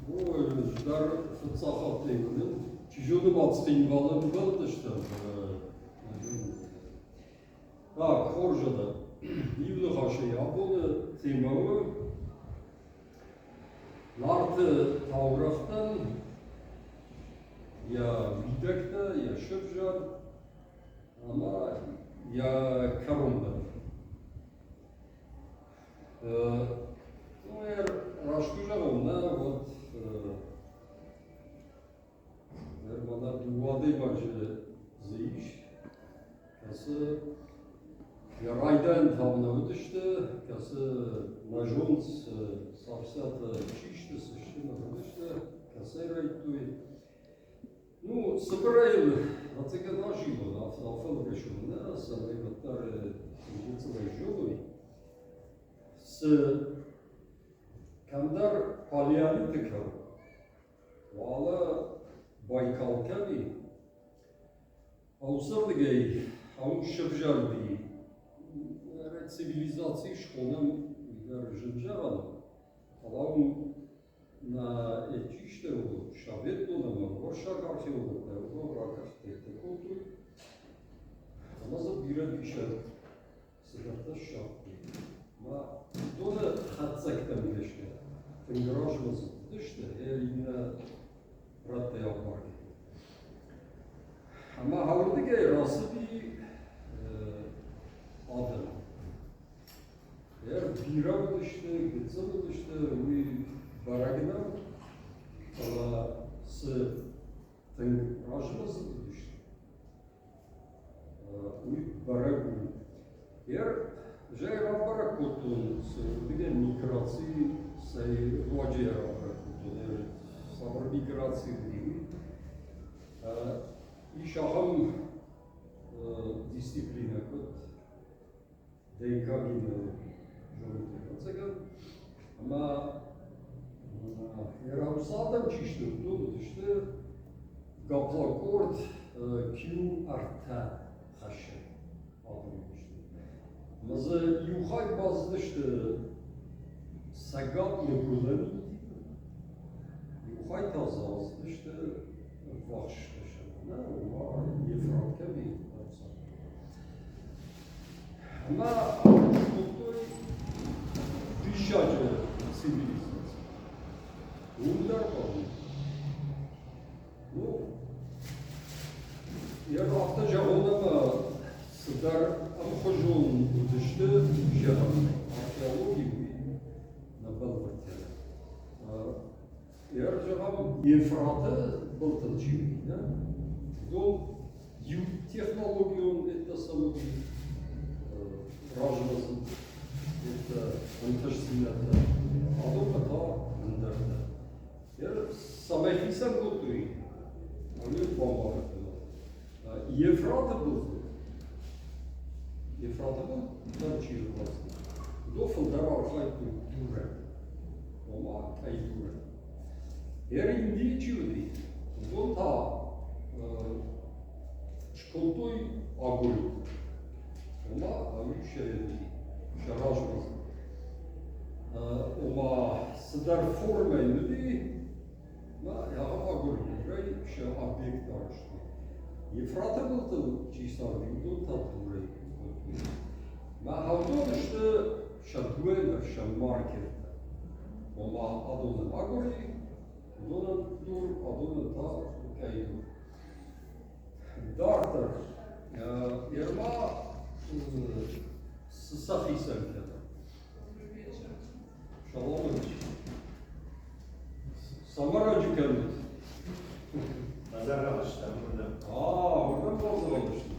Bu der fıtsahatlıyım. Çijodu batskın balım baldı işte. Ha, Korja'da yivli haşı yapıldı temağı. Lartı tavraktan ya bidekte ya şıpjar ama ya karunda. Eğer raştıca onda вот bana duvadı bacı zeyş kası ya raydan tamamladı işte kası najons sapsata çişti sıçtı işte kası raytuy ну собираем отцегана живо афал решено собрать целый живой с Kandar paleolitika, valla Baykalkavi, Avsardıgay, Avşabjardi, civilizacji szkolem Żydżaran, ale na etište u Šavetnoma, Rošak arheologda, u Rakarte kultur, ona zabira više sedata šapti. Ma dole hatzaktan işte. Garajımız işte eline ratte yapmak. Ama havurdu ki rası bir adım. Eğer bira işte, gitse işte bir baragına ama sı garajımız işte. Bir baragu. Eğer Že Rambara Kutun, gdje migraciji se vođe Rambara Kutun, jer samar migraciji bili. I šaham disciplina kod DKG žolite kacegan, ama jer avsadam čište tu, işte gaplakord Q arta haşe adım. Маза юхай баздышты сагат мегулани, юхай таза баздышты вахшышты. На, ума Ефратка бей. Ama şutoy dışarıcı sivilizasyon. Bunlar kaldı. Bu yarı hafta cahonama sıdar amhojun dıştı jahan arkeoloji na balvatı. Yarı jahan Efrat'ı baltılcı. Do технологион это самый разный, это антажсинята, а дома та андерда. Я самый фисам готовый, они помогают. Ефрата был, там через вас. До фондара хайту дура, ома ай дура. Я инди чуди, до та школтой огонь. Ома авишерди, шаражмаз. Ома сдар форма инди, на я огонь. Рай ше объект аршти. Ефрата был то чисто видно татуры. Ма хавдон что шадуэн шамаркет. Ома адон огонь, адон дур, адон та кайду. Dartır, yerma safı sevkede. Şalamış. Samaracı kendi. Nazar alıştı burada. Oradan fazla alıştı.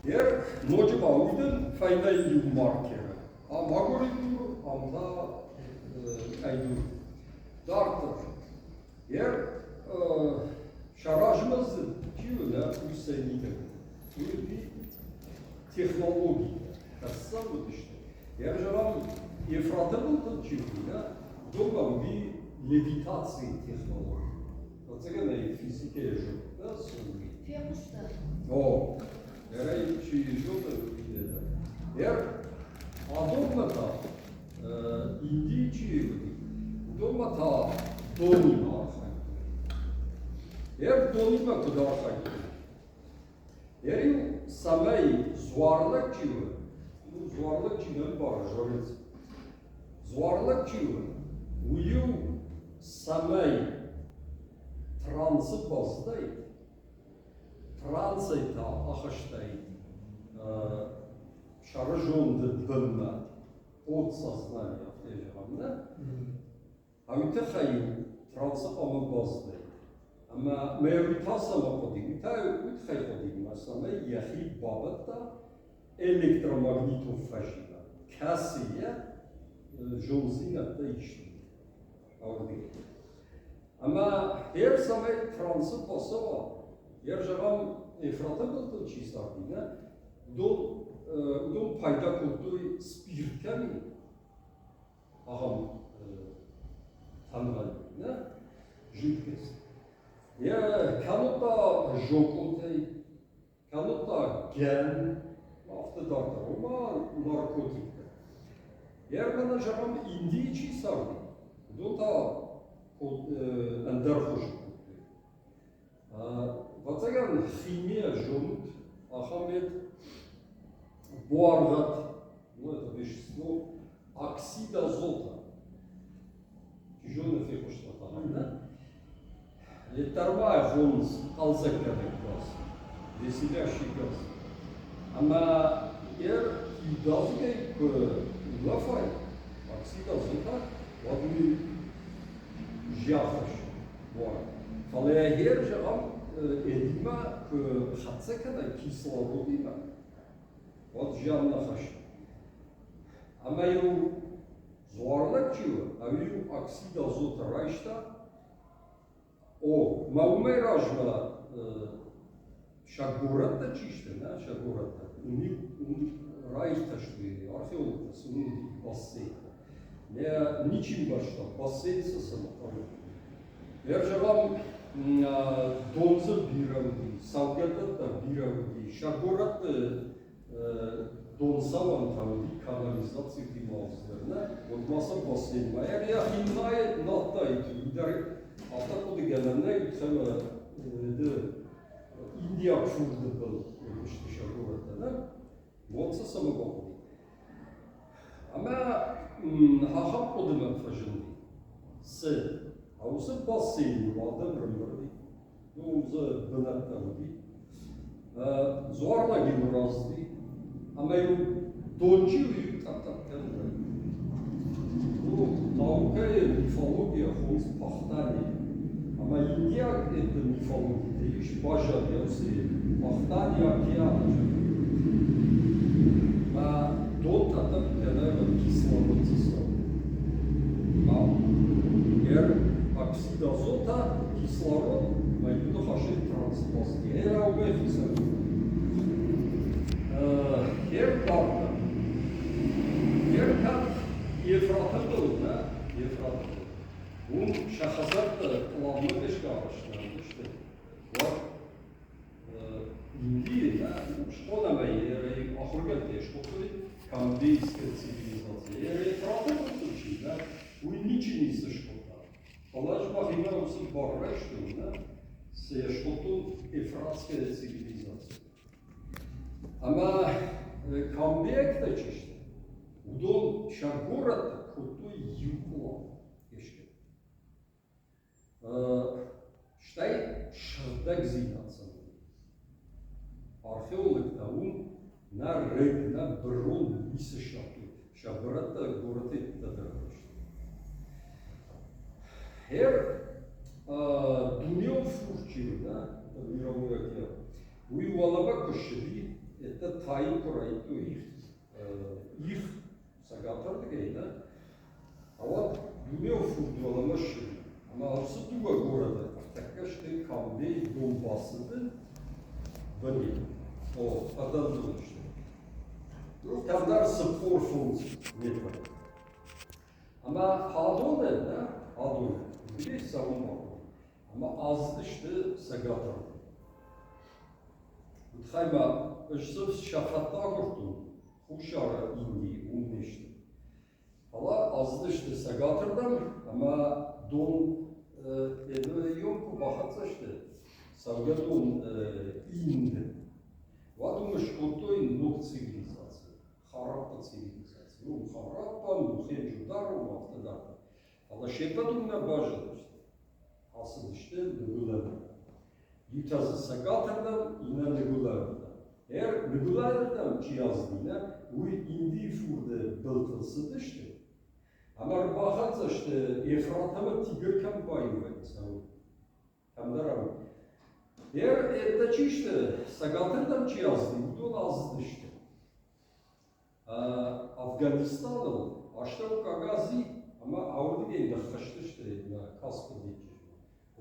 Yer nocu bağlıydın, faydayı gibi markere. Magori dur, amda kaydı. Dartır. Yer şarajımızı Киевна усайнида. Это технологии. Касса вот что. Я же вам Ефрата был тот да? Дома би левитации технологий. Вот это на физике же, да, суми. Фекушта. О, я и что-то видела. Я а дома-то индийчи дома-то donima arxaydı. Donima kadar arxaydı. Samay zuarlık çivi. Bu zuarlık çivinin var, jorez. Zuarlık çivi. Uyu samay transı bazdaydı. Fransa'da ахаштайdı. Шаржонды дбынна от сознания в той же рамне. А у те хаю Франса ама баздайdı. Ama mevritasa mı kodik? Mütay üthay kodik. Mesela yahi babatta elektromagnitofajida. Kasiye jonzinatta işte. Avdi. Ama her zaman Fransa pası var. Yer jaram efrata buldu çizardine. Udon payda kurduğu spirtken mi? Aham tanrılarına jütkes. Ya kanıta jokotay, kanıta gen, hafta darda ama narkotikte. Yer bana jaram indiği çizardı. Udon ta ender hoş. Ватаган химия жонут, ахамет буаргат, ну это вещество, оксид азота. Тяжелый эффект что-то, да? Летарвая хонс, алзекадек газ, веселящий газ. Ама идазгай к лафай, оксид азота, вот мы жахаш, буаргат. Фалая хер жагам edilme hatsa kadar kislorodima. Вот жанна хаш. Ama yu zorluk çiğ, aviu oksid azota rayşta o maume rajma şagurat da çişte, ne şagurat da. Uni rayşta ştu, arheologta sunu bassey. Ne niçin başta bassey sasana. Erjavam donza biravdi, savgadat da biravdi, şagorat donsavan tavdi kanalizasyon dimağızlarına, olmasa basılma. Eğer ya hinnaye nattaydı, idare atakodu gelenler yükseme de India furdu bıl işte şagoratda da, monsa sama bakıldı. Ama haham kodumen fajındı. Se Außer Bassin war dann rüberdi. Du unsere Benattardi. Zorla ginurazdi. Ama yu donci yu tatakkan. Bu naukaya mifologiya hons pahtani. Ama India etti mifologi de iş başa diyorsa pahtani akiya olacak. Ma don tatakkan kislorodcısı. Оксид азота, кислород, майду хаши транспорт. Era o befiță. Her dată. Her kat e fratıdır, ne? E fratıdır. Un şahazat da kullanma deşkarışlar, işte. Var. İndi, ne? Şkoda mı? Ahırgat ya, şkoda kandiyske civilizacija. E fratıdır için, ne? Bu niçin ise şkoda? Положба имеется баррешно, се что-то ефратская цивилизация. Ама камбекта чиште, удон шагората, кото юкла ешке. Штай шырдак зинаться. Археолог таун на рек, на брон исе шату. Шагората город это дорожно. Her dünya furçiyor da, miramoya ki, uyuvalaba kışıdı, ette tayin koraydı ih sagatardı gayda, ama dünya furçivalama şıdı, ama arsı duva gorada, takkaştı kamde dombasıdı, bani, o adandı işte. Kadar spor fonds netvar. Ama hadon ne? Hadon. Bir savunma. Ama azdı işte sagatar. Utkhayma ışsız şafatta kurtun. Kuşara indi, umneşti. Hala azdı işte sagatardan ama don Йомку багато ще. Савгадон інде. Вадумаш котой ног цивилизации. Харапа цивилизации. Ну, харапа, ну, хенджудару, мафтадарта. Але ще подумна бажано. Asıl işte nügular. Yutazı sakatırdan yine nügular. Eğer nügulardan çiyazdığına bu indi furde beltılsıdı işte. Ama bakatsa işte Efrat'ımı tigirken bayılmayın sana. Hem de rağmen. Eğer etçi işte sakatırdan çiyazdı, bu da azdı işte. Afganistan'ın aşağı kagazi ama avruda geldi kaçtı işte na kaskı diyeceğim.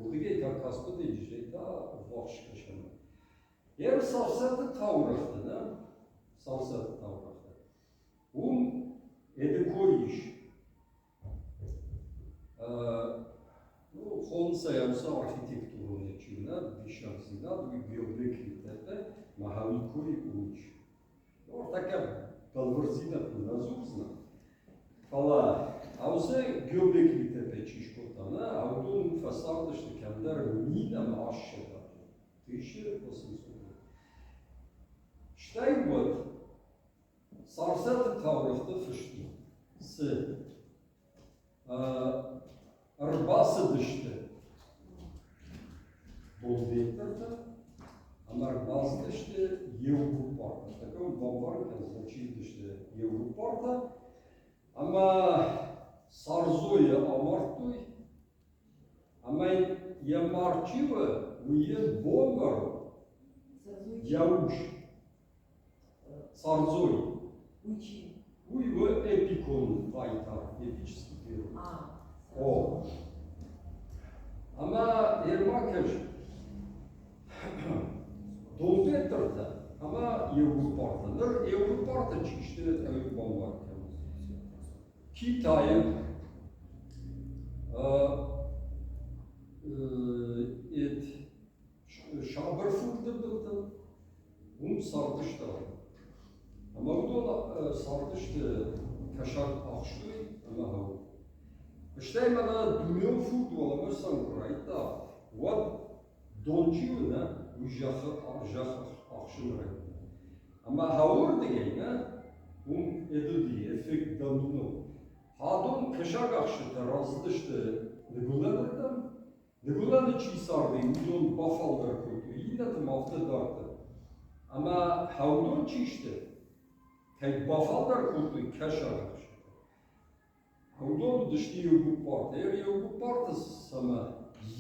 Orada da kaskı diyeceğim da vahşi kaşanı. Eğer sarsatı tavraktı ne? Sarsatı tavraktı. Edi koy iş. Bu Honsayamsa arhitekturu nečina, dişansina, bir geometritete, mahavi koy uç. Ortaka kalvrzina nazuzna. Fala, auze geometritete çişkotana, avdun fasardıştı kender mina maaşşeda. Tişir basın soru. Штайн вот, сарсаты таврықты фышты, Арбасы дышты. Бұл векторда, ama Arбасы дышты Европарта. Такой бомбарка звучит дышты Европарта. Ama Сарзоя Амартуй, ama Ямарчива уе бомбар Яуш. Сарзой. Уй в эпикон файтар, эпический период. O. Ama Ermakır Donvetter'da ama Avrupar'dadır. Avrupar'da çıkıştı Avrupan varken. Kitay'ın Şaberfur'da bildi. Sardış'ta. Ama bu da Sardış'ta kaşak akştı ama havu. İşte bana dünya futbolu mesela Ukrayna'da what donçiyona ujahı akşamları. Ama havur diyene edildi efekt domino. Hadon kaşak akşamı razılıştı regularlardan regularlı çizardı milyon bafallar koydu. Yine de mafta dardı. Ama havdon çizdi. Tek bafallar koydu kaşak akşamı. Удобно дошли Европарта. Европарта сама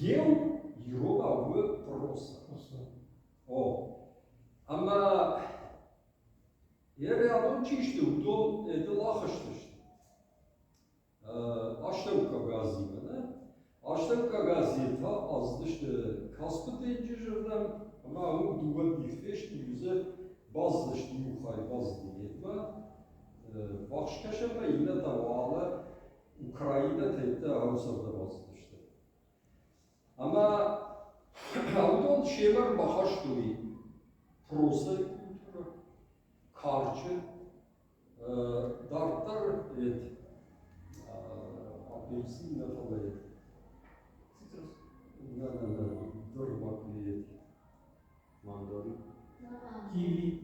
ел Европа в просто. О. Ama rядом чисто удобно это лахашты. Aştavka gazime ne? Aştavka gazete azdı işte kaspı dencijirden ama onu duvar dikfeşti yüze bazı işte yukarı bazı diyetme. Vakşkaşama yine tavalı Ukrayna tepte Avrupa'da basmıştı. Ama ondan şeyler bahaş duyu. Prosa kültürü, karşı, dartlar et, apelsin ne falan et. Citrus. Ne, durmak et. Mandalina. Kiwi.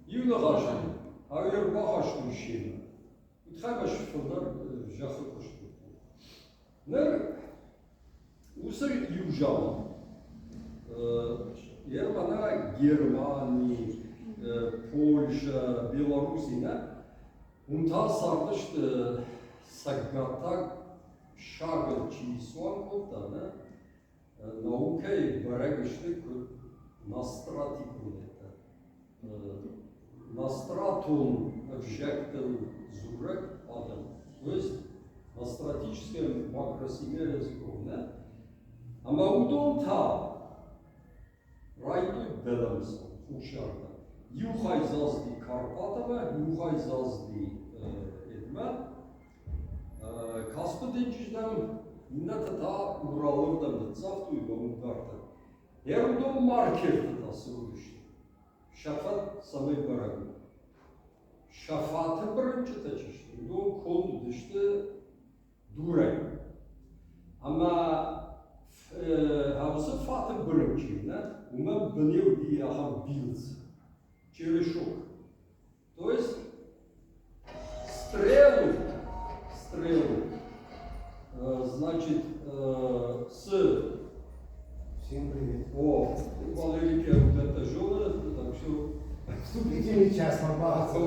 Yine karşı. Hayır bahaşlı şeyler. Треба şoförler jahı koştu. Ne? Usa yujalı. Yer bana Germani, Polşa, Belarusina. Unta sarmıştı sagata şagır çiğsuan koltana. Naukayı bırakıştık nastratiku neta. Настратун объектом зурек адам. То есть настратическая макросемья языков. А маудон та райду беламсал ушарда. Юхай зазди Карпатова, юхай зазди Edme. Kaspı dençizden minnete ta Uralırdan da zaftı uygulamalı kartı. Erudon markerdi tasarruf işte. Şafat samay bırakın. Şafatı birinci taşıştı. Don konu işte durayım. Ama havası fatı bırakayım ne? Uma bneu di aha bilz. Черешок. То есть стрелу, значит, с... Всем привет. О, Валерий вот это жена, так что... Вступительный час на базу.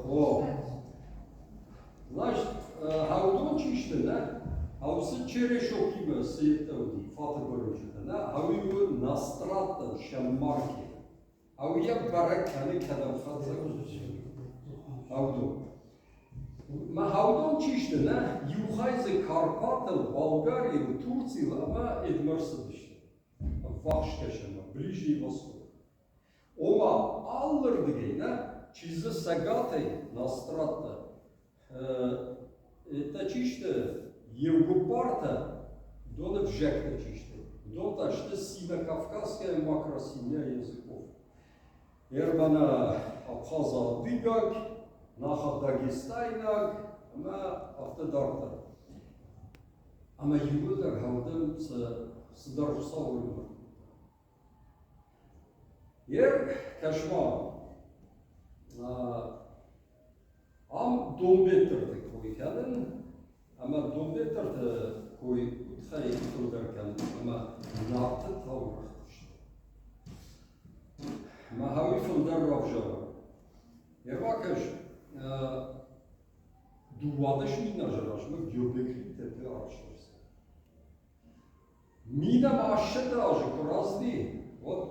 О, значит, хаудон чиште, да? Хаусы черешок има сетауди, фата барочта, да? Хауи настрата шаммарки. Хауя бараканы кадам фатса хаудон. Ma haudon çişti ne? Yuhayze Karpatı, Bulgarya, Turция ama Edmursa işte. Vahşkeşema, Ближний Восток. Oma alırdı gene, çizdi sagate nastratta. Это чисто Евгопарта, дона вжекта чисто. Дона что сино-кавказская макросемья языков. Ермана Абхаза Дыгак, Наха Дагестайнак, ama Aftadarta. Ama yıllardır havdam sıdarsa olma. Yer kaşma. Am dombetirdi koykanın, ama dombetirdi koy uthay kıldarken ama nahtı tavraktı işte. Mahavi fıldar ravjava. Yer bakış. Duvada mina жрашмы göbekli tepe ağaçlarsa. Mina maaşı da ağacı kurazdi. Вот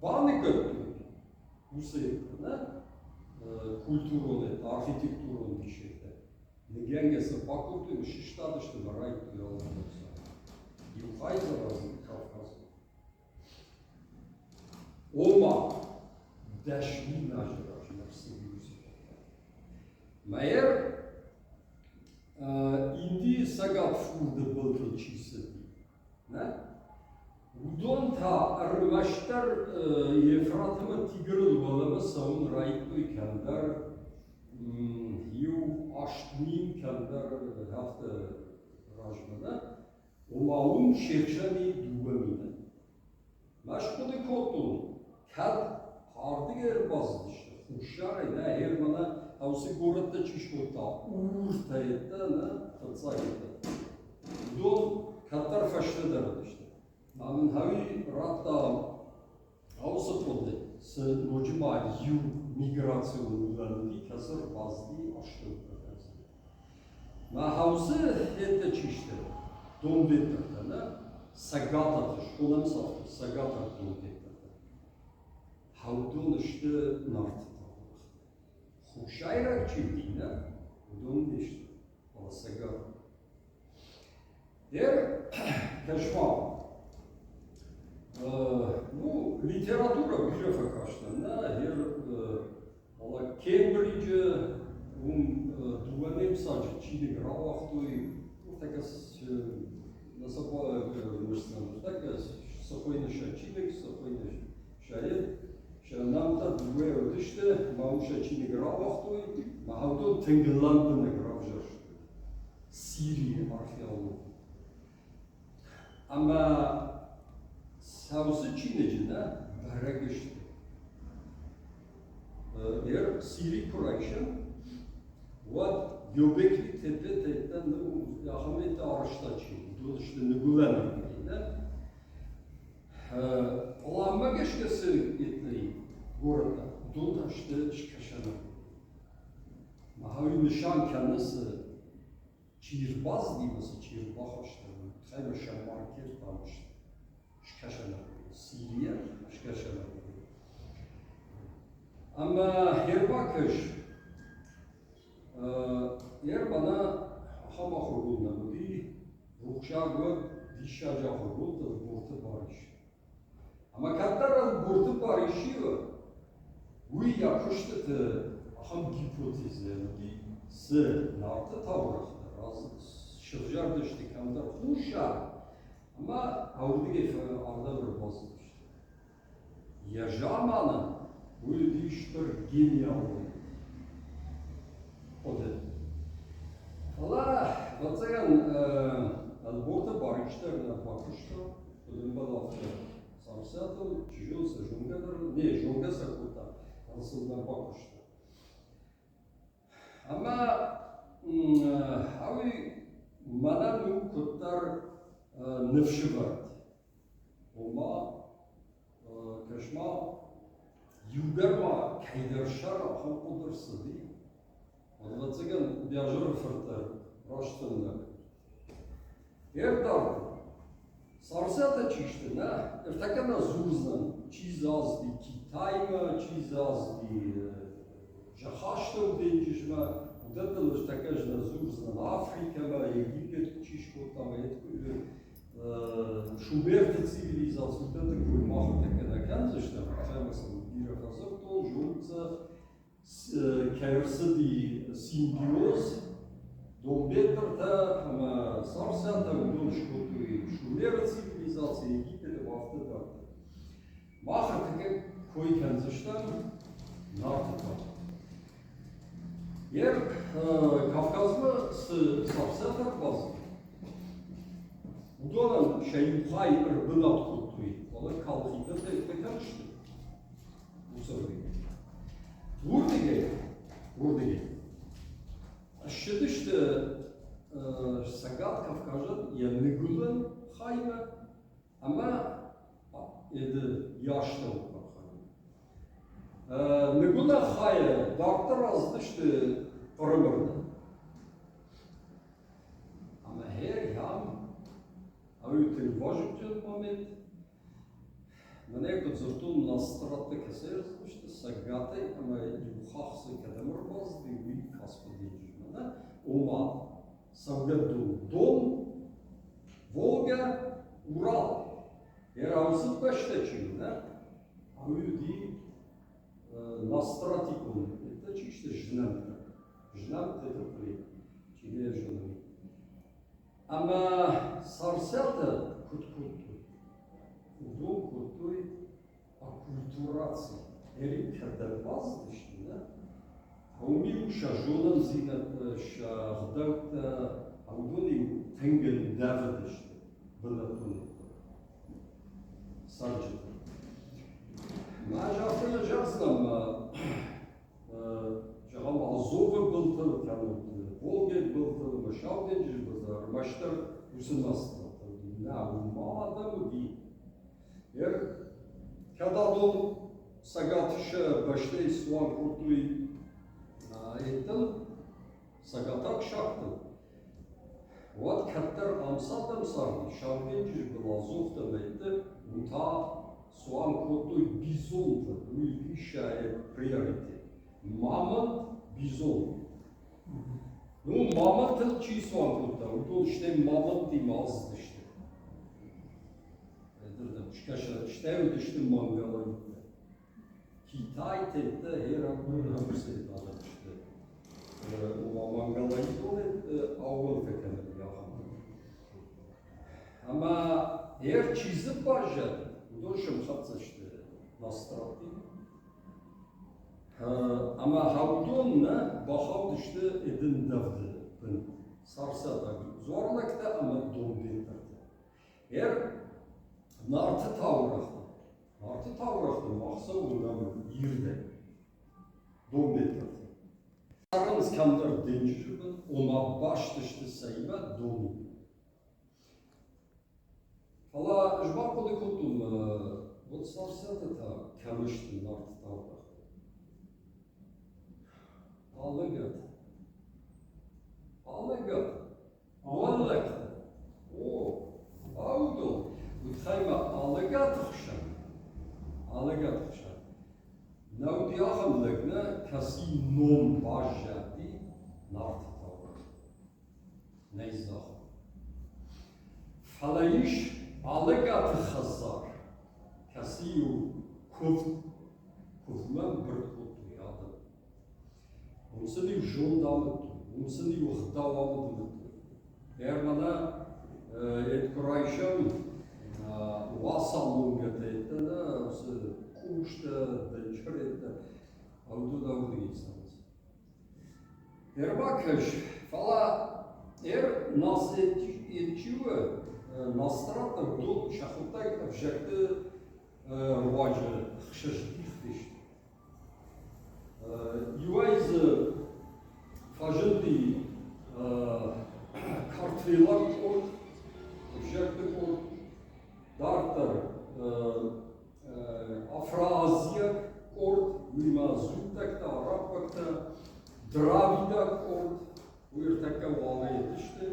bani götü. Bu sebeple kulturunu, arhitektürünü dişekte. Legengesi fakultü, şiştadı işte varaydı yollarsa. Yuhayza razı Kafkaz'da. Olma. Deşmi nacıraşlar seviyorsun. Meğer Indi sagat furda balta çizdi. Ne? Udon ta armaştar Efrat'ımı Tigir'l balama savun rayıklı kender yu aştmin kender hafta rajmada o malum şerşani duvamine. Maşkudu kotun kad hardiger bazdı işte. Uşar ne hermana Ausi город-то чишкота, уртаета на тацаета. Дон Катар фаштедар işte. Amin havi ratta ausa podde s nocima yu migrasyonlarını kasır bazdı aştı. Ma hausa hette çişte. Don dettertana sagata şkolam safta sagata don dettertana. Haudun işte nart. Хушайрак чилдина, удон дешт, аласага. Дер кашма. Ну, литература бирефа каштана, дер ала Кембриджа, дуанем саджи, чили гравахтуй, такас насапа мышцам, такас сапойна шачилек, сапойна шаед. Şanamda duve ödüşte, mağuşa çini grav vaktoy, mahavdo tengillandığını gravjar. Siriye arkeologi. Ama savsı çinecine beregeşti. Eğer Siri kurayşın, vat göbekli tepe tetten de yahamete araçta çini. Dolaştı nügulanır. Olanma geçkesi etleri burada, dolaştı şkaşana. Mahavi nişan kendisi çirbaz diyması, çirbahoştu. Hayır şamarket tanıştı. Şkaşana, Siriye şkaşana. Ama her bakış, yer bana hama hurulna budi, ruhşağı dişaca hurul da burtu barış. Ama kadar burtu barışı, bu yakıştı ham hipotezleri s nartı tavraktı. Razı şırjar düştü kadar huşa. Ama avruda gefe arda bir bozuldu. Yaşamanın bu iştir genial. O da Vatsagan alborta barışlarına bakışta, Limbalafta Samsatov, Чижился Жунгадр, не, Жунга Сакута, Алсылдан bakışta. Ama abi bana bu kutlar nefşi var. Oma kaşma yugarma kayderşar ham kudursa değil. Vatsagan biyajır fırtar, raştında. Erdardı. Sarısata çıktı ne? Ertakana zuzdan, çiz azdi Kitayma, çiz azdi Jahaştov dencijma, udatılır takajna zuzdan Afrikama, Egipet çişko tam etkuyu Шумерта цивилизация, вот это гурмаха такая канзышта, хаймасан бира hazır ton журца кайрсыди симбиоз Домбеттерта, Сарсата, удон шкотуи Шумера цивилизация, Египет вафтыда. Маха таке кой канзышта нартыта. Ер Кавказма с Сарсата базы. Udon'un şeyuhay ırbınat kutluyu, ola kalkıyla da karıştı. Bu soruyu. Vurdige. Aşağıda işte Sagat Kafkaz'ın yanıgılın hayma ama yaşta olmak hayma. Nıgıla hayma, dartlar azdı işte pırımırdı. Ama her yam Авиотел важен момент. На някой зартун на страта кесер, ще сагате, ама юхах се кадамър баз, да ви господи жмана. Ома, Савгадун, Дон, Волга, Урал. Ерамсın baştaçı, ne? Авиоди на стратикун. Это чисто жнам. Жнам это при. Чили жнам. Ama Sarsata kutkutu, udun kutuy akulturacji. Erik kadavaz dışında, Omiu şajonan zinat şahdavta, Auduni tengen davet işte, bılatun. Sarcıta. Majafına jarsnam, Jaham Azova bıltıl kanıtlı. Volga был Машалденж, Маштар Усынмаста. На умадам ви. Когда дом Сагатыша баштей суан куртуй еттен, Сагатак шактын. Вот каттар амсадам сарды, Шалденж Глазовта бетті, Ута суан куртуй бизонты, Уйвишая приоритет. Мамонт бизон. Ну, мамонт çiğ soğan kurtar. O işte mamont dimaz işte. İşte işte mangala gitti. Kitay tette her an hamısı adam işte. O mangala gitti, avul fekemedi yakın. Ama her çizip başladı. Bu da şımsatsa işte. Nastratı. Ama havdunla bahav işte edin davdı. Sarsada zorlukta ama dombettirdi. Eğer nartı tavraktı maksa ondan yirde dombettirdi. Sarın İskandar dencişirdi, ona baş dıştı sayıma dolu. Hala jbak kodu kutum, bu sarsada da kalmıştı nartı tavraktı. Allegad. Wallekte. O. Audel. Utgema allegad khshan. Nou die agenlikne kasi non bajati nart tawr. Neyzah. Falayish allegad khazar. Kasi kufman birkutu yadı. Umsani jondamı, umsani uhtavamı. Eğer bana etkurayşam vasalunga deytene, kuşta, dençerette, avdu da avdu insanız. Eğer bakış, fala Nas etçiwe nasrat da bu şahıtay objekte rivacı xşiştix. Yuayz fajndi kartvelar or objekte or dartar Afra-Azya ord, Mimazut'ta, Arap'ta, Dravidak ord, bu irtekka vana yetişti.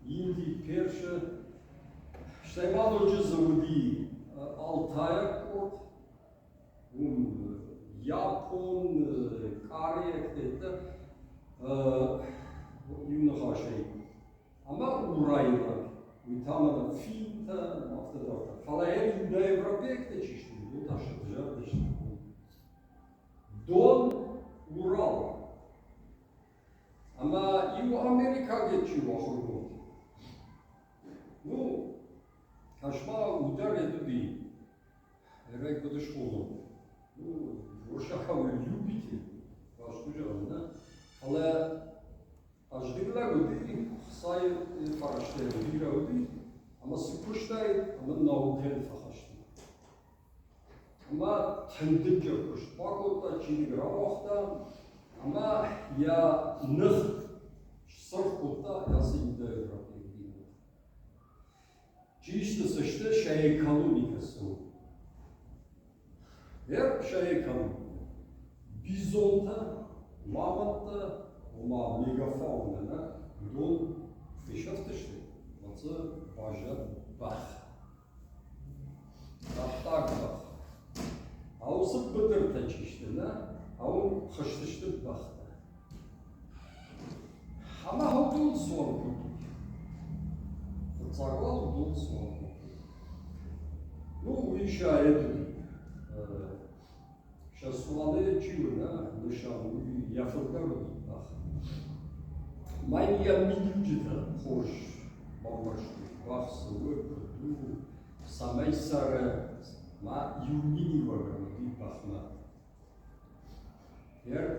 Indi, Perşe, işte Madhoca Zavudi, Altayak ord, Yapon, Karyak dedi, yunha şey. Ama Uraylar, tamamen Finta, Maftadorta. Fala Indo-Европейк de çeşitli, bu taşıtıcı işte. Don, Ural. Ama İvo Amerika geçiyor ahırda. Ну, kaçma udar edildi. Evet, bu da şkolu. Воршаховый любитель, başlıca. Але аждыгла годы, сай фараште вира годы, ama sıkıştay, ama nauken fahşti. Ama tendince kuş, bakota çiğ gravakta, ama ya nıh, sırf kutta ya sinde Evropa'yı. Çiğişte sıçtı şey ekonomikası. Her şey ekonomik. Bizonta, mamanta, ama megafauna, don fişaftıştı. Nasıl baca bah. Tahtak bah. Ağusıp bıdır teçişti ne? Ağun kıştıştı bahtı. Ama havdun son kutuk. Fıtsakla havdun son kutuk. Bu işaret Şasualı çiğne, nişanlı yapıldı bah. Mayniya milyucida hoş. Bambaşka, bahsılı, kutu, samay sarı, ma yumini var bir bakma. Yer,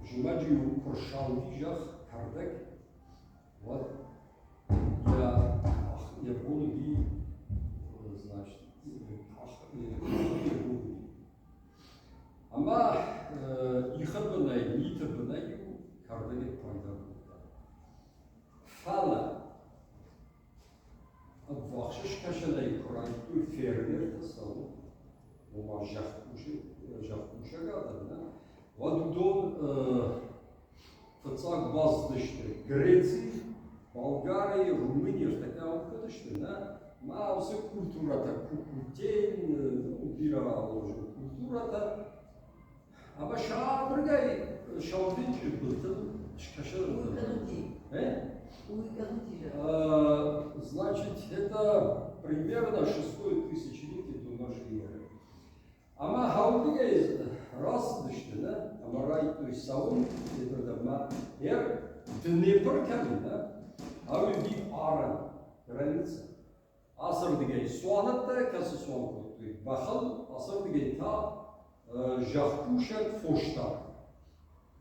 jumacı koşaldıcak kardak, вот, я буду и, значит, ama yıkılbınay, nitibınay, kardağı payda buldu. Fala, Вахшиш кашалай kuraytu fermer tasavvuf, oma jahkuşa gadırna. Vadudon fıtsak bazdıştı. Grecji, Болгария, Румыния, такая открыточная, ma все культура-то, кукутень, бира ложу культура-то, ama şabrgay, şavrинчи был, шкашалай. Значит, это примерно 6 тысячелетие до нашей эры. Ama Haudиga раз дышты, Амарай, то есть Саун, это Днепр камень, а вы Аран, граница. Асырдыгай Суанатта, касы Суан, Бахал, Асырдыгай та Жахкушак Фоштар.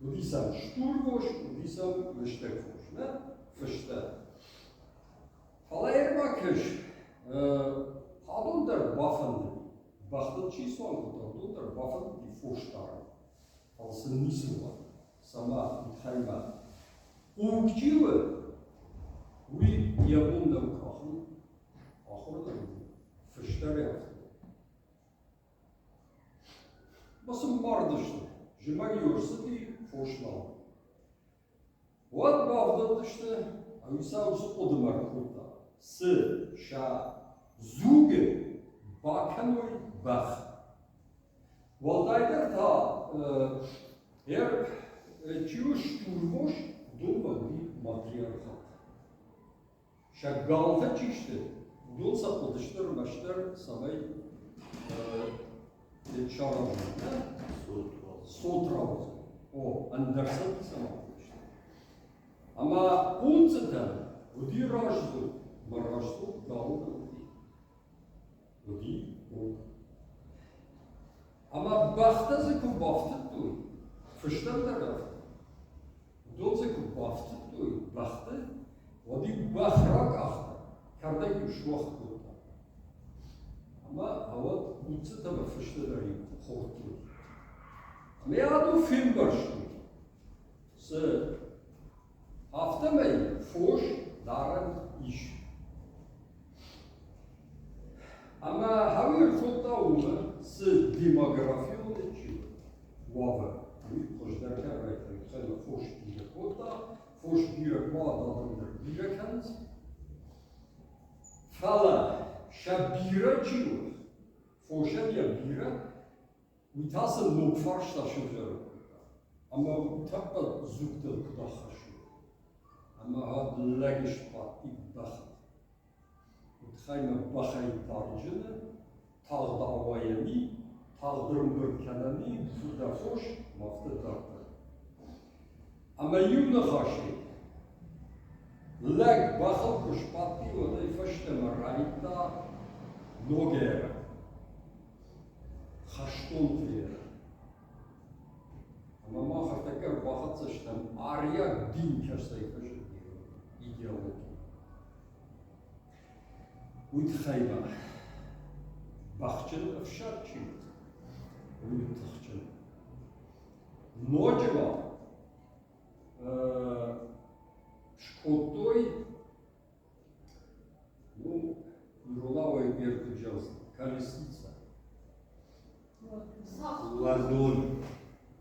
Удисам Штурвош, Удисам Вештекфош, Verste. Alleen maar kus. Hadden er waffen. Wachten chiswan hadden er waffen die voorstellen. Als ze niet zo waren. Sama, het heima. Ook tjuwe. Wie je bonden kachen. Achterlijk. Versterkt. Was een marderste. Je mag je die voorstellen. Wat bavdat işte, Ayusavus odumar kurta, sı, şa, zuge, bakanoy, bach. Valdayder ta, çiuş turmoş, dolma bir matriarhat. Şa galta çişti, dol saplatıştır, başlar, samay, çaramı, sotravuz. O, Andersen samay. Ama unțătă, udi raștu, mă raștu, gaudă udi. Ama bahtazı ku baftık duy, fıştan da raf. Dolze ku baftık duy, baht ودي بخرج أخطر كردك مش وقت كوتا أما هوا بوتسة تبع فشت داري خورتو أما يادو فيلم برشتو س هفته مي فوش دارن إيش أما هاوي الخطة وما س ديموغرافيون تشيو وافا وي خوش در كان خير فوش دير خطة فوش دير ما دادن دير كنز فلا شبيرة تشيو فوشا دير بيرة ويتصل نوفرش تشوفه أما تبقى زوجة القداخة شو أما هاد لاجش باتي دخل وتخيم بخي تارجنة تاغ دعوائني تاغ درمبر كناني بفودا فوش مافت دارتا أما يوم خاشي لاج بخل كش باتي وداي فشت مرايتا نوغيرا خشتون فيها أما ما خفتكر باخد سشتم آريا دين كرسي فشل إيديولوجي ويتخيبه بخشل أفشار شيء ويتخشل نوجوا شكوتوي ну يرولавой берут джаз колесница Лазун.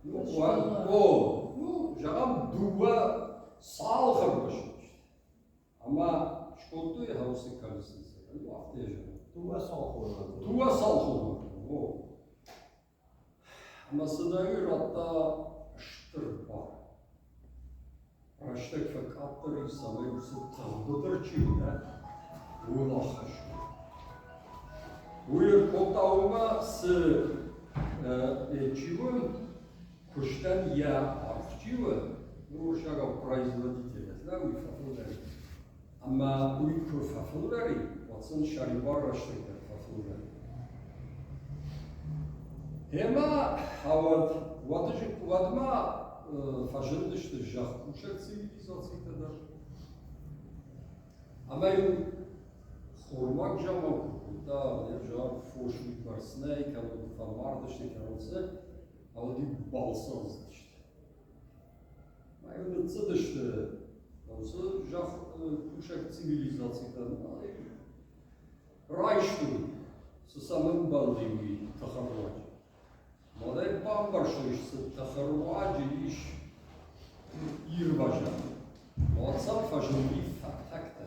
ну, жагам дуа сал харбашыч. Ама школтой хаусы колесница. Ну, автежа. Туа салху. Дуа сал хол. Ама сыдаю ратта штыр бар. Раштек факаттыр и самай усы тағдыдыр чида. Улахаш. Уйыр котаума сы чего куштан я архчива, ну шага производителя, да, уй фафулари. Ама уй ко фафулари, ватсан шарибар раштекер фафулари. Ема хават ватыжик вадма фажындышты жах кушак цивилизацията да. Ама ю хормак жамал да, жар фошуй барснай, кано фамардышты каноце, ала ди балсаздышты. Майы цыдышты, осы жах кушак цивилизациядан райштуй, со самым балдыгой тахарваджи. Мадай бамбаршуйшсы тахарваджи иш ирважа. Малцам фажынги фактакта.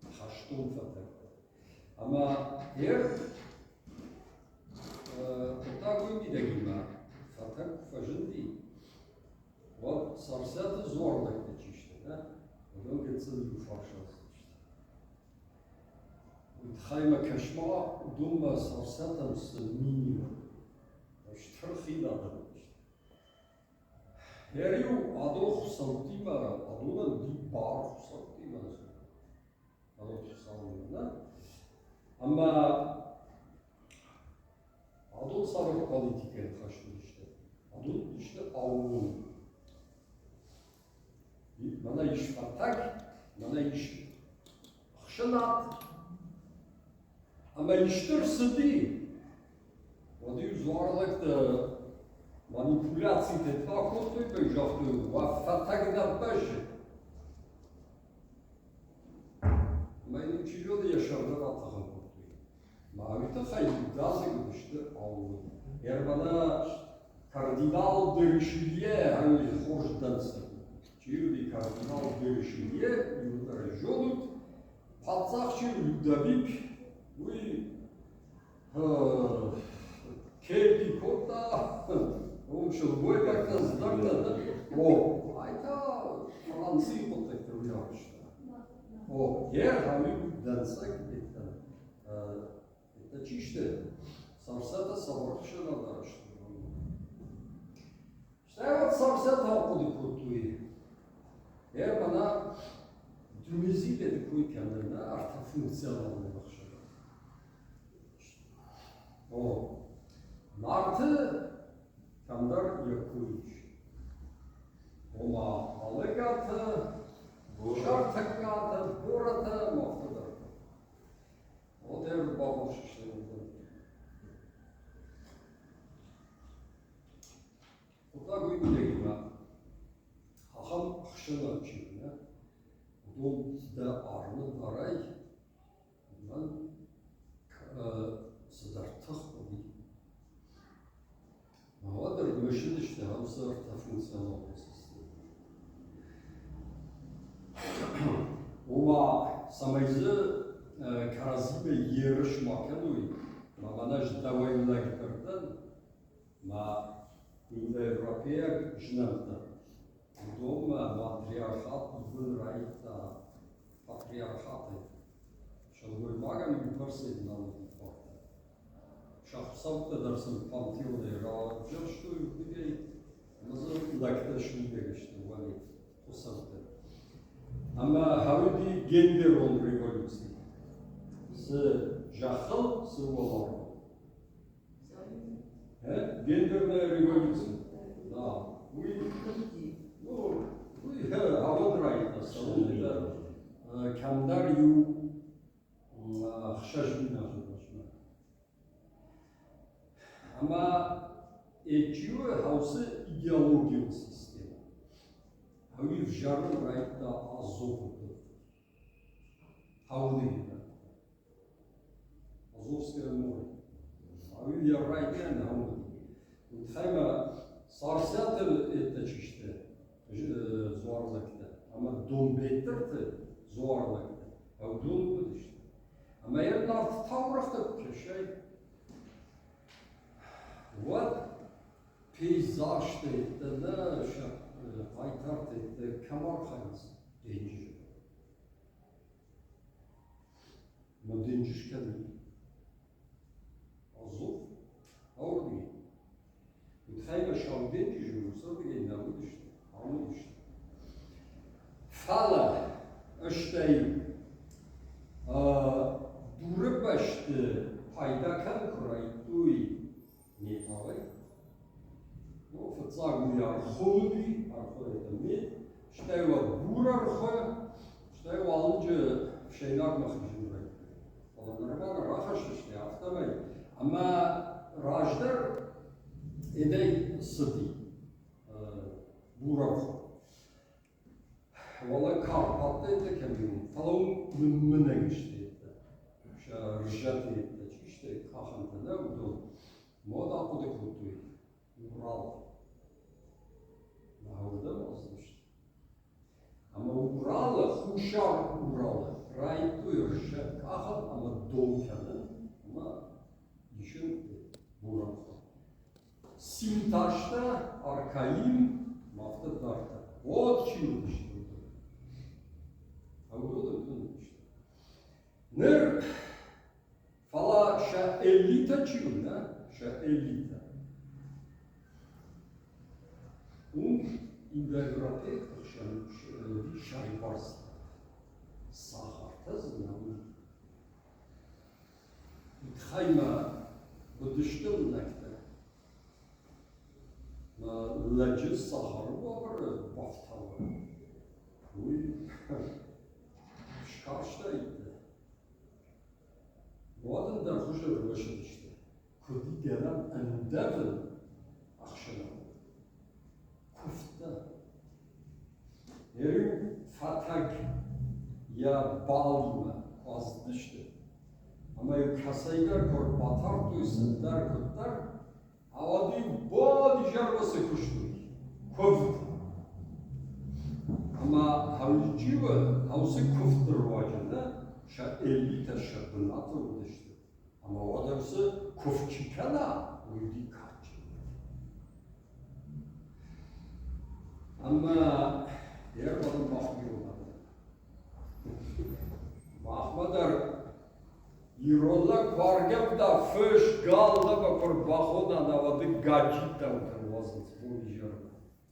Хаштун фактакта. Ама так видагима фактак фажынди. Вот сарсаты зорлык течишти, да? Одан кетсин фаршас. Хайма кашма дума сарсатам с минимум. Штрхи надо. Ерю адох сантима, адуна ди бар сантима. Адох сантима, да? Ама адон савар политика хашту işte. Adun işte avun. Bana iş patak, bana iş хшанат. Ama iştir sıdi. O diyor zorlukta manipülasyon etmek kotuyor böyle yapıyor. Vafatak da başı. Ama yine çiğliyor da yaşarlar atakan kotuyor. Mavita hayır gazı işte avlu. Eğer bana kardinal dönüşüye hani hoş dansı. Çiğli kardinal dönüşüye yıllara joluk. Patsakçı Ludovik oui, Kelpi Kota, он шелбой как-то сдагнано. О, а это французы протекториат. О, я говорю, дансак это чисто. Сарсата саваршина дараш. Что вот сарсата ходи кутуи. Я бана Тунизиде такой канал, артофункциональный бахши. О, Martı Kandar Yakuiç. Oma Alegata Шартаката, бората, мохтадар. Одер бабош işte. Oda güydeyim ha. Haham akşam açayım ya. Dol da arlı daray. Bundan sıdartık olayım. Havadır göşün işte. Hamsa funksiyon olması istedim. Oma samayızı karazime yarışmak oluyor. Bana davayla giderden ma Indo-Europea жнамта. Дома матриархат был райта патриархаты. Шалгой магам и персид на лопата. Шахсавта дарсын пантеоны равджа что и где назов лакта шмидегеште вали хусавта. Ама хавди гендер он революции. С жахал с волор. Гендерная революция. Да. Вы аванрайта салонда камдар ю хшажмина жашма. Ама эчио хаусы идеология система. Хауи вжарн райта азов. Хауди. Азовское море. Хауи я райта на хауди. Хайма сарсят это чиште зуарлыкта. Ама домбеттерти зуарлыкта. Ау дом будиште. Ама ернар таврахта кешай. Вот пейзажты это да ша айтарты это камар ханс деньги. Но деньжишка азов аурди. Хайма шалден журса деген навудиште, амудиште. Фала ashтай durabashte paydakan kuraytuy nepalay. No fatsagu ya khodi arxoyda mit, ashтай va burarxo, ashтай va alınca şeyler maxjumray. Olanlarga rahaştı aftamay. Ama rajdar edey sıdi burarxo. Valla Karpat'ta ete kemiyorum. Falan mümüne geçti ete. Rıjat ete. İşte kahanta ne oldu? Moda adı kutuyu. Ural. Nahurda mı azmıştı? Ama Ural'ı, Huşar Ural'ı. Raytu Rıjat kahan ama Dolkan'ı. Ama düşün Bural'ı. Simtaş'ta Arkayim Maftadar'da. O çığırdı işte. Нер фала ша элита чуна, ша элита. Индоевропея шайбарс сахарта знамы. Хайма будыштым накта. Ладжи сахар var baftava. Uy. Şkarştaydı. Bu adın da huşur başır işte. Kudi gelen endevin akşana. Kufta. Yerim fatak ya bağlima azdı işte. Ama kasaygar kor batar duysun der kutlar. Avadi badi jarvası kuştu. Kufta. Ama havlicıva, havsı kuftur vacında, şa 50 taşırdın atıldı işte. Ama o adamsı kufçikana uydu kaç. Ama diğer adam bakmıyorlar. Bakmadar, Yirolla kvargap da fış galda bakır bakona da vadı gacita utanvazın. Bu icra.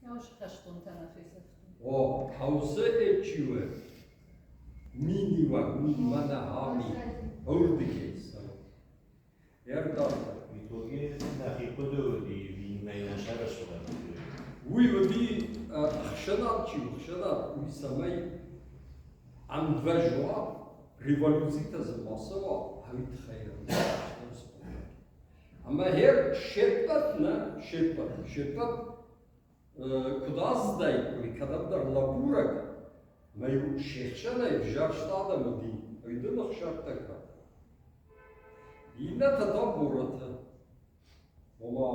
Ja, už kaštontana fisa. O havse etçive miniva minimana hami ordikes. Erdarda. Mitologie na hikodo di vinayna şarasura. Uy vadi xşanat çiv, xşanat uy samay ام وجوا ريفولوزي تزماسوا هاي تخيل اما هير شبتنا شبت كداز داي كدام در لابورك ما يو شيخشنا يفجار شتادا مدي ويدو نخشارتك ينا تدبورت وما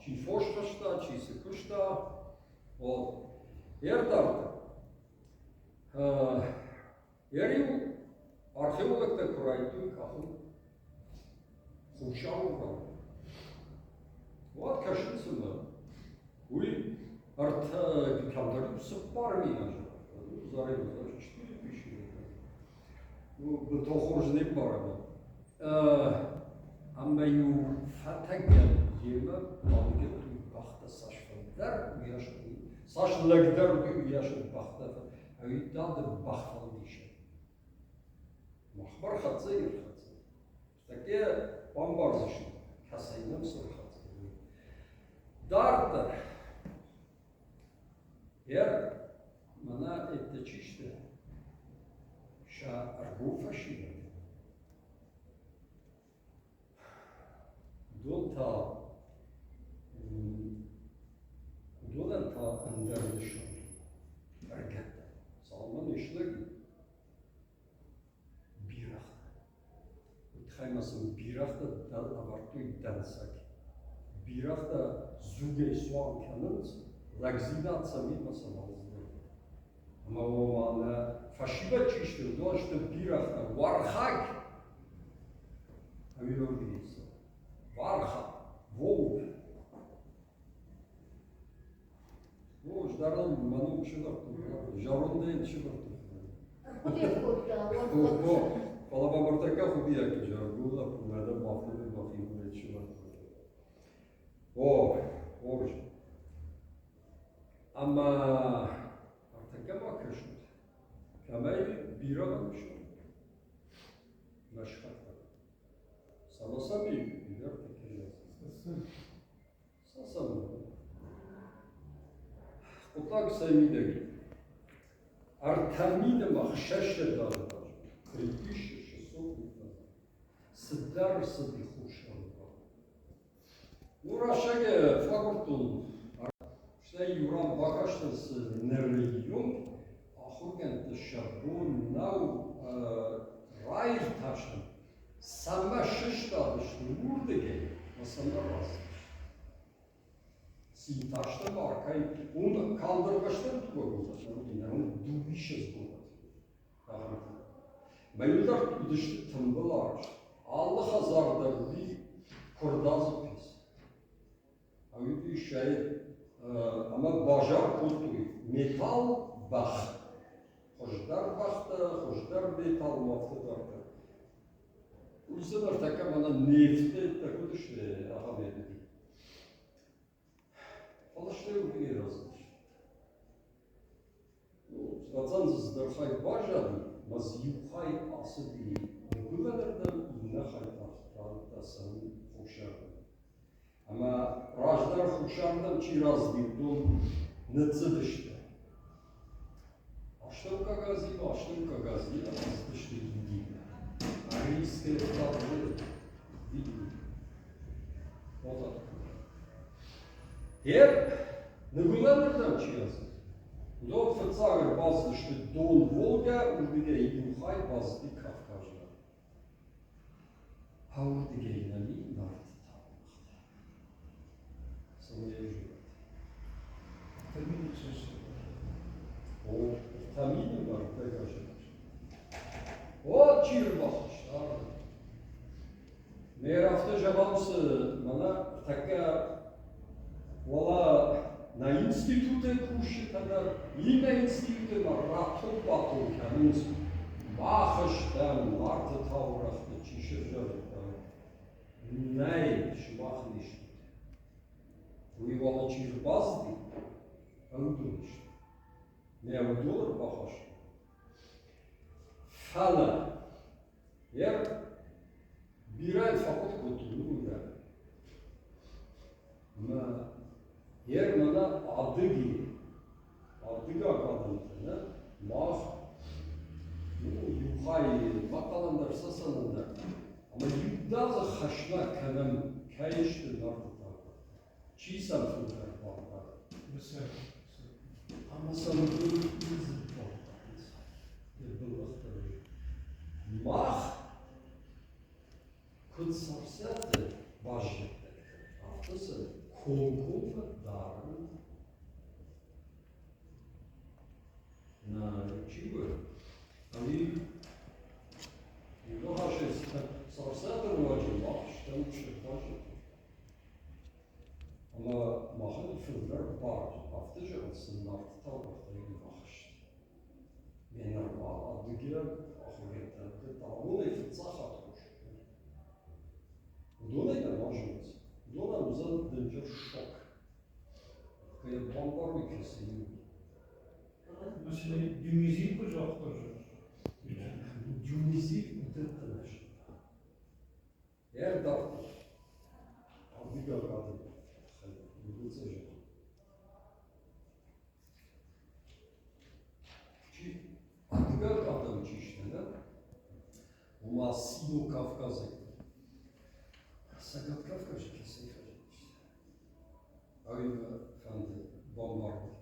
چي فوشتشتا چي سكشتا و يردارت يريو археолог так проектует каху хушауга. Вот кашицуна. Уй арт гикамдару супарми аж. Зарем 4000. Ну бтохож не барда. Аммаю фатаган ема алгы бахта сашфандар уяшты. Сашлагдар уяшты бахта. Айдад бахфалдиш. مخبر خطير تكيه بامبارزش حسينا مصر خطير دارت ير منا التشيشت شا الروفة شيء دولتا دولتا اندرشون رجعت صالمان يشلق خیمسون بیرافتا دل آوردوی دنسک بیرافتا زوجی سوان کنند لگزیدات سمی مثلا اما ومان فشیبه چیشت داشت بیرافتا وارخاک همیور دیست وارخا وولگ وش دارم منو چیکار کنم جارونده چیکار کنم Палабамартака хубия кежаргула, пунада бафлы бафлы чува. О, ож. Ама артака макашут. Камай бираган шо. Машхата. Саласами бидарта кежас. Сасам. Отак саймидаги. Артамида махшаша дада. 3600 лет. Сдар садихушан. Урашаге факультун. Что Юран Бакаштас нерегион, ахуген тшабун нау райр ташан. Сама шишта дышны урдеге, масанда раз. Синташта баркай, он калдыргаштан тугу, он дубишес был. Маюдар дышты тымбылар. Allah hazarda bir kurdazı pis. Avüdü şey ama bajar kutuy. Metal bax. Hoşdar baxta, hoşdar metal maftıdarda. Uzunlar taka bana nefte takuduştu ahamedi. Alıştırıyor bir yer yazmış. Zaten zdarhay bajadı. Maziyuhay asıdi. Güvenlerden ne hayatlar sen hoşardın. Ama rajdar hoşardan çiraz dildon nıtzıdıştı. Aştım kagazi, azıdıştı gidiydi. Ariyske tatlı bildi. O da. Her ne güvenlerden çiraz. Dort verzagen bazıdıştı Don Volga, und bir Yuhay bazıdı Kafkajlar. Havurdu gelinali nartı tanımaktı. Sana yaşıyor. Tabii içerisinde. O tamini var Kafkajlar. O çir bakışlar. Meğer hafta cevabısı bana takka valla na instytuty kuszy tada inne instytuty ma ratop batol kanus machstam warte taurach de chisher nei schwach nicht wie wollen chir bazdi andush ne andur bachash fala yer biray fakat kutulu da ma yer mana adıgi kadınlarına mah payı, makalanlar, sasanlar. Ama yüzde haşla kanem kayıştı nartıta. Çiğsem fırlar bağlar. Mesela. Ama sana bir izin bağlar. Mach kutsarsetı başlıkta. Haftası konkum darın na çiğur. Hani bu haşe sarsetı vacı mach işte başlık. Ama mahal fırlar var. Haftaca aslında haftaya mach. Benim adı girer. Onu iftsachat koşuyor. Bu da ne yapacağız? Bu da uzatınca şok. Kaya bambar bir kesin. Mesela dümüzü kucaklaşır. Dümüzü müddetlener. Eğer dağıtır. Adı gagadı. Bu sıcak. Ki adı gagadı işte ne? У нас силу Кавказа. Sakat Kafkas'ı kesin işte. Aynı efendi bombardı.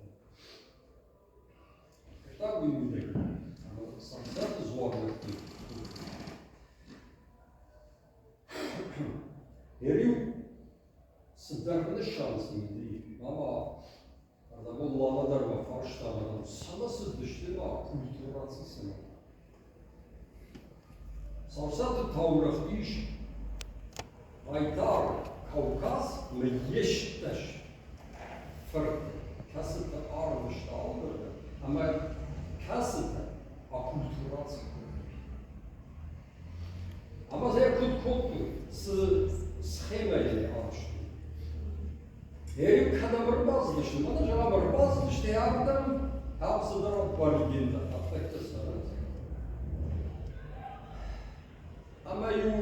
Так бы не так. Ama sanat zorlaktı. Herif sıdırgını şansıydı. Ama adamın lağladar ve farşlarından sana sızdıştı ve kulturatsızsın. Sarsadı tavrık iş, Aytar, Kavkaz ve Yeştaş farklı. Kasıtı ağırmıştı aldırdı. Ama kasıtı akulturası. Ama zevkut koptu. Schemayı alıştı. Herif kadamır bazmıştı. Bana canamır bazmıştı. Yardım hapsıdır o bariginde. Hatta kısarız. Ama yu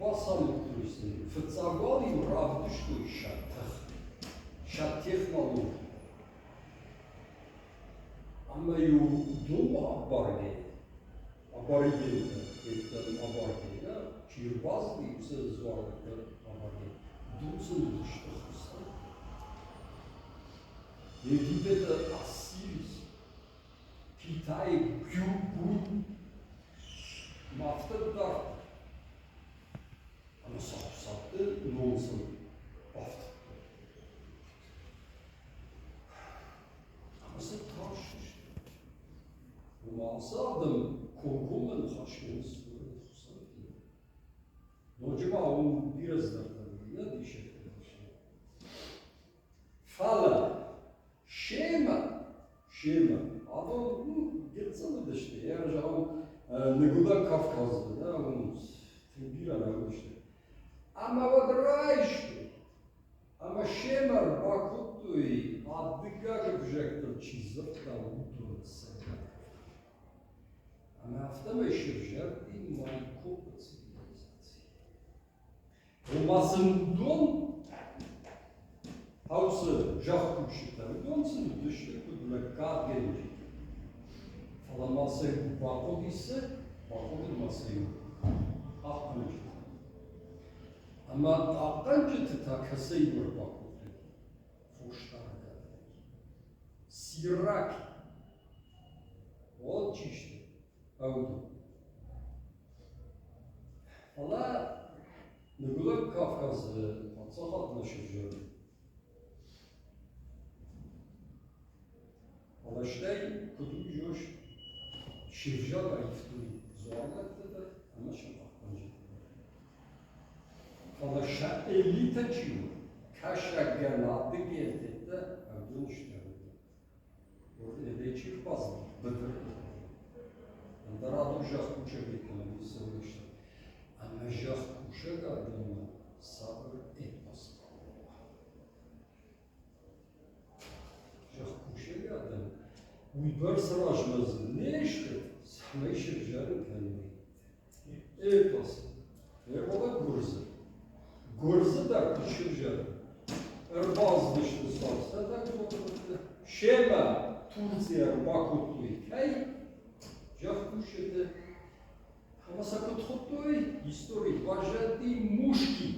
basamık durursun. Fıtsagal yu rav düştü şattah. Şattih malı. Ama yu duma abarge. Abarge ettim abarge. Çirbaz bir söz vardı abarge. Dumsun düştü. Yedi de asil. Kitay büyük Maftıklar. Ama sattı, ne olsun? Maftık. Ama sen karşı. Bu mağazadım, korkumun haşkını sıkıntı. Nocima onun biraz da ne diyecek? Fala, şema. Adam gitsene de işte. Yani ne kadar Kafkazlı da onun bir ara işte. Ama vadrayıştı. Ama şemer bakuttu addıga yapacaktır çizip da unutulur sen. Ama hafta meşhurcar imman koput sivilizasyonu. Romasından havsı jahkuşlar donsın düştü kudla kat gelecek. Falan masayı bakut ise bakut masayı akıncı. Ama akıncı takasayı bir bakut. Foştarda. Sirak. O çişti. Avdu. Valla ne kadar Kafkaz'ı sahatlaşıyor. Valla işte kutucuş şirja da iftiri zorlaktı da ama şafaktancı. Valla şa 50 taçıyor. Kaşa ganadı geldi de avdun işte. Orada da çift bazı. Bıdır. Da raду жах куча викаме се връща. Ама жах куча гадама сабър етмас. Жах куча гадама. Уйбър сражмаз нещо. Смешър жарен калми. Етмас. Ервала гурза. Гурза да куча жарен. Ербаз нещо сарса. Шема Турция bakutlu. Hey. Ջախկուշը համասակոթոտոյ իսტორի բաժատի մուշկի,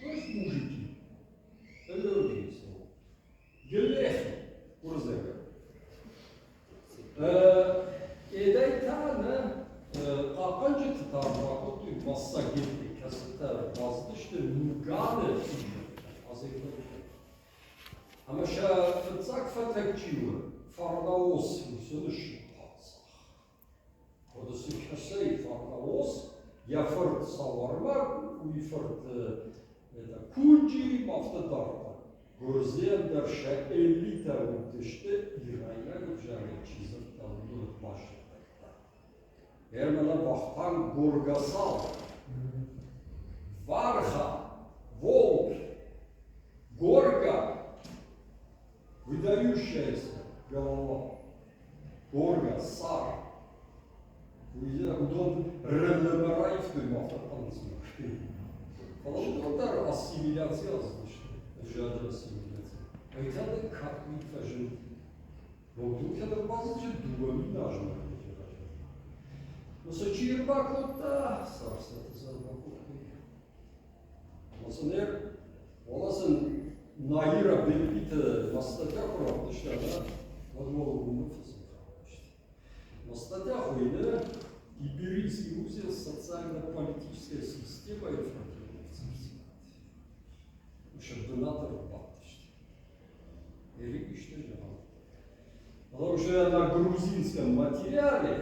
ոչ մուժիկի, ըլորդից է, գլեխի, ուրզեղը։ Էդայթանը աղանջը թտարվակոտույ մասսագետի, կասետը բազդիշտը նուգանը ազեկնոտ։ Համաշա ֆծակ ֆատակջիվը, ֆարնաոս, ուսյոնը շիպացախ։ Որդսի կասեի ֆարնաոս, яфорт савармак, уйфорт кульджи мафтадарта. Гурзендерша элита утышты ирайна гүжары чизim талды башта. Ермана бахтан Гургасал, Варха, Волк, Горга, выдающаяся голова, Горга, Сар. Удон релемараев той мафтапанцмак. Фалашутар ассимиляция азлышты. Жадр ассимиляция. Айтады катмит фажин. Волдукяда базычы дугами нажмы. Носа чирбакотта сарсаты зарбакотты. Масанер оласын Наира белбиті мастатя құраптышты да, вадмалы ғумы фасылға. Мастатя хойны Иберийский музей социально-политическая система и франкелевцев. Уж донатор баттышты. Или что же вам? Потому что на грузинском материале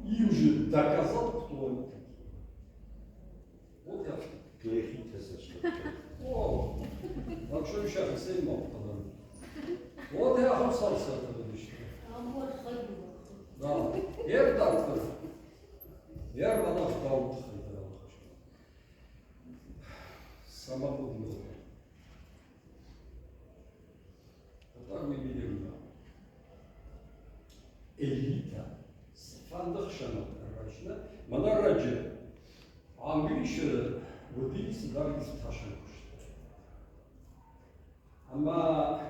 и уже доказал, кто они такие. Вот я. О, так что еще Алексей Мавтадан. Вот я хамсался этого лично. Да, доктор. Я монах Даут Хайдарал хочу. Самому делу. Вот так мы видим. Элита. Фандах шанат рачна. Манараджи. Английше владельцы дали ташан. Ама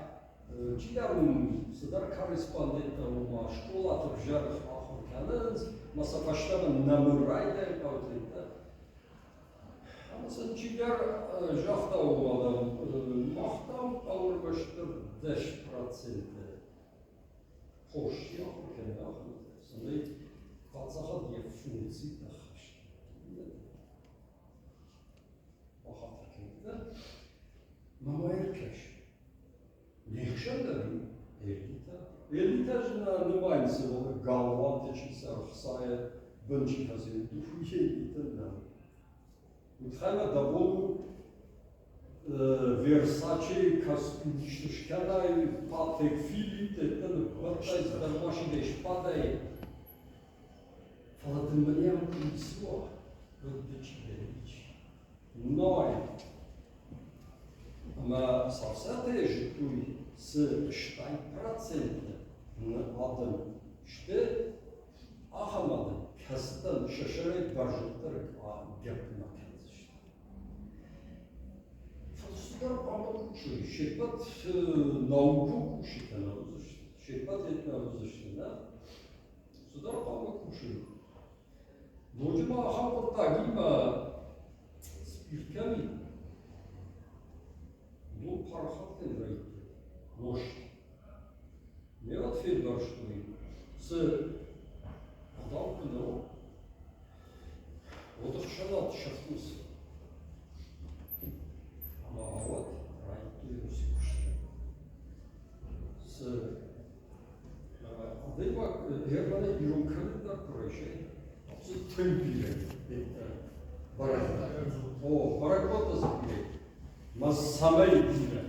читарум садар корреспондентам школа туржаров ахурканыз масафаштан намурайда каутлита. Ама сан читар жахтау адам махтам аурбаштыр 10%. Хош яхуркан ахуркан. Сандай фацахат я функции тахаш. Ахатркин. Мама еркеш. Легшендарин элита. Элита же немає цього галвантичися, хсає бенчикази. Дуфує еліта нам. Утхайна даволу Версаче каспунiştişkanay patek filit etten батай дармашине шпадай. Фалатымбаням кулисуа. Роддичидерич. Ной. Ама савсатая житуй с 4% adam işte ahamadı kasıttan şaşarak barjıkları yapmak işte. Фасудар памукучу, шепат науку кушите на розыште, шепат етна розыште, да? Судар памукучу. Доджима ахамот тагима спирками. Ну, парахатен райки, нож. Не ответ барштой. С подалку, но вот их шалат шахтус. Вот, райки русикушки. С Адыма Германия юрунканы проезжай. С темпили. О, баракота запилит. Массамай бира.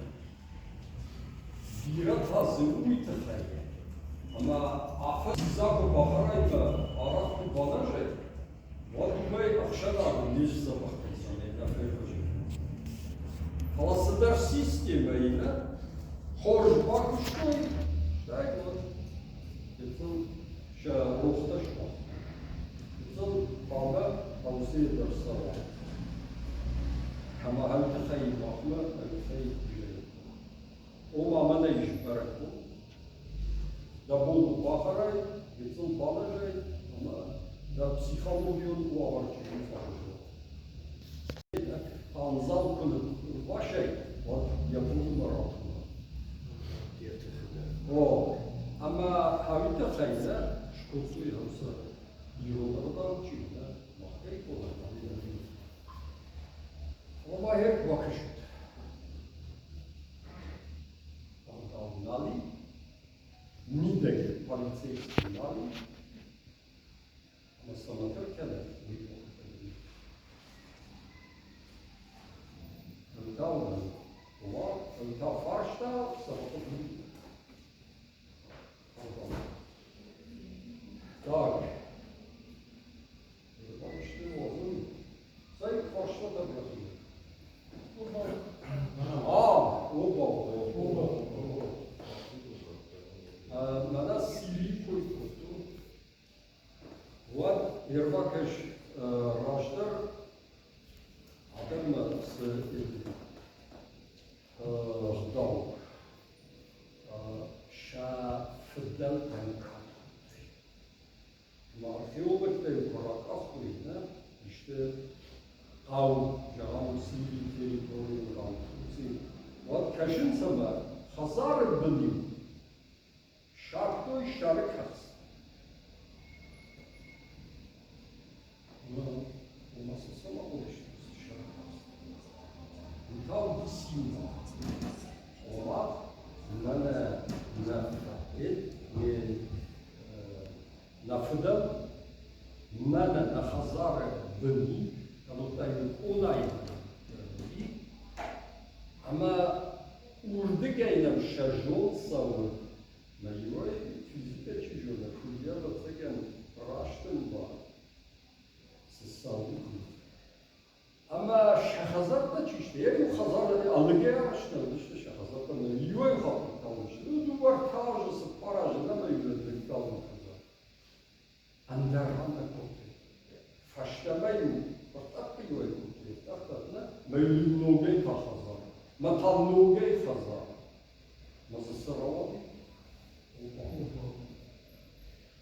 Бира тазы уйтахай. Ама афа заку бахарайда аратку банажай. Вот мы ахшадару ниш запахтайсан. Фаласадар системайна хош бакуштой. Так вот. Это ша рухташма. Это бага балусы дарсава. Ама хал тахай бахма, тахай бирай. О мама не ишбарку. Да буду бахарай, Jetzt ein Ballerei, aber der Psychologie und Oberarzt Anzal kunnen waschen, wat je voelt maar op. Oh, ama havita sayda, şkolsu yoksa yolları da uçuyor da, mahkayı olan ama hep bakış. Nali, nidek policyjski nali, ama sanatör kenar. Ta farsta, tak. Zij farsta da bırakıyor. Mada sili koydu. What yerbakeş raştır adam dal şafdal tankat. Marfiyobette yukarı asılıydı. İşte av, cam, sili, teritorial council. What kaşın sama hazar benim şartlı şarikat. Bu nasıl sama oluşturdu şarikat. Bu tam bir simya. Ama nana nafet nafıda nana nahazar benim kanıtlayın onay ama urdık aynen şarjol savun na yuvayı fizikte çiziyorlar. Fulya da tegen raştın var. Siz savun. Ama şahazat da çişti. Yani hazarları alıgaya açtı. İşte şahazat da ne yuvayı kapıp kalmıştı. Duvar tavcısı, paracı ne yürüdük kalın hazar. Anderhan da koptu. Faşlamayı, ortak bir yuvayı koptu. Taktatına mevlülogay fa hazar. Matallogay hazar. Nasıl sıralı?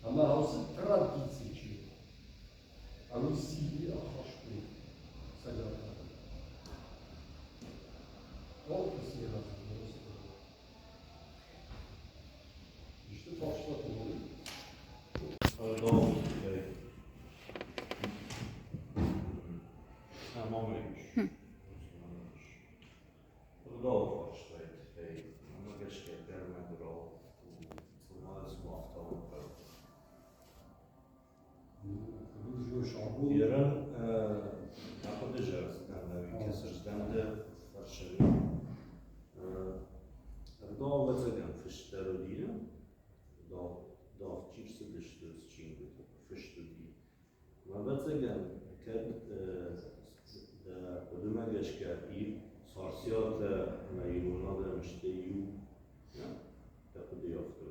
Ama havası tradisici. Ama sili ahaşkı. Sagrada. Ortası yaratılması. İşte başlatılmalı. Doğru. Moment. Doğru başlaydı. Ama keşke görmedi o. Bunlar muhtemelen. Yarın yapacağız. Yani kesirden de başarılı. Doğru vazgeçen fışları değil. Doğru çiftsi düştüğüz için fıştı değil. Ama vazgeçen kad ödeme geçker iyi sarsiyat meyvuna da müşteriyi takıdı yaptı.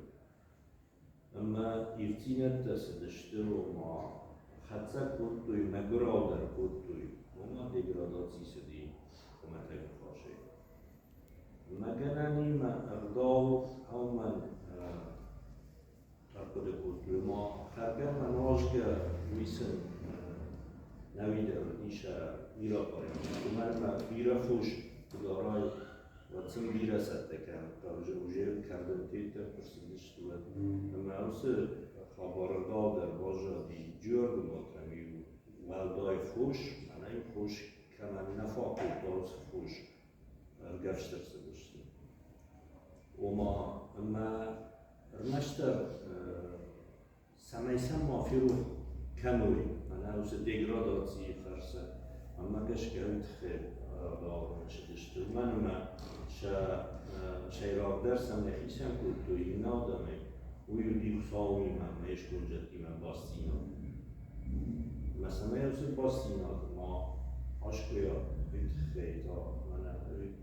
Ama irtinet de sıdıştı ama hatta kurtluğu megrader kurtluğu ama degradasyası değil kometek faşı. Meganani me erdal alman takıdı kurtluğu ama herken menajke uysun نویده نیشه میرا پاره من میرا فوش دارای و تیم میرا سته کن که وجه کردن تیت پرسیدش دوست اما اوس خبردار در واژه دی جور بمطرمی و دای فوش من این فوش کمان نفاقی دارس فوش گشتر سدشتی اما رمشتر سمیسم مافیرو کنوی أنا أوس ديجراداتي فرسة أما كش كنت خير داور مش دشتو منما شيراب درسم نخيسم كنتو ينادمي ويودي خصاوي ما مايش كنجتي من باستينا مثلا أوس باستينا ما عشقيا بيت خيتا أنا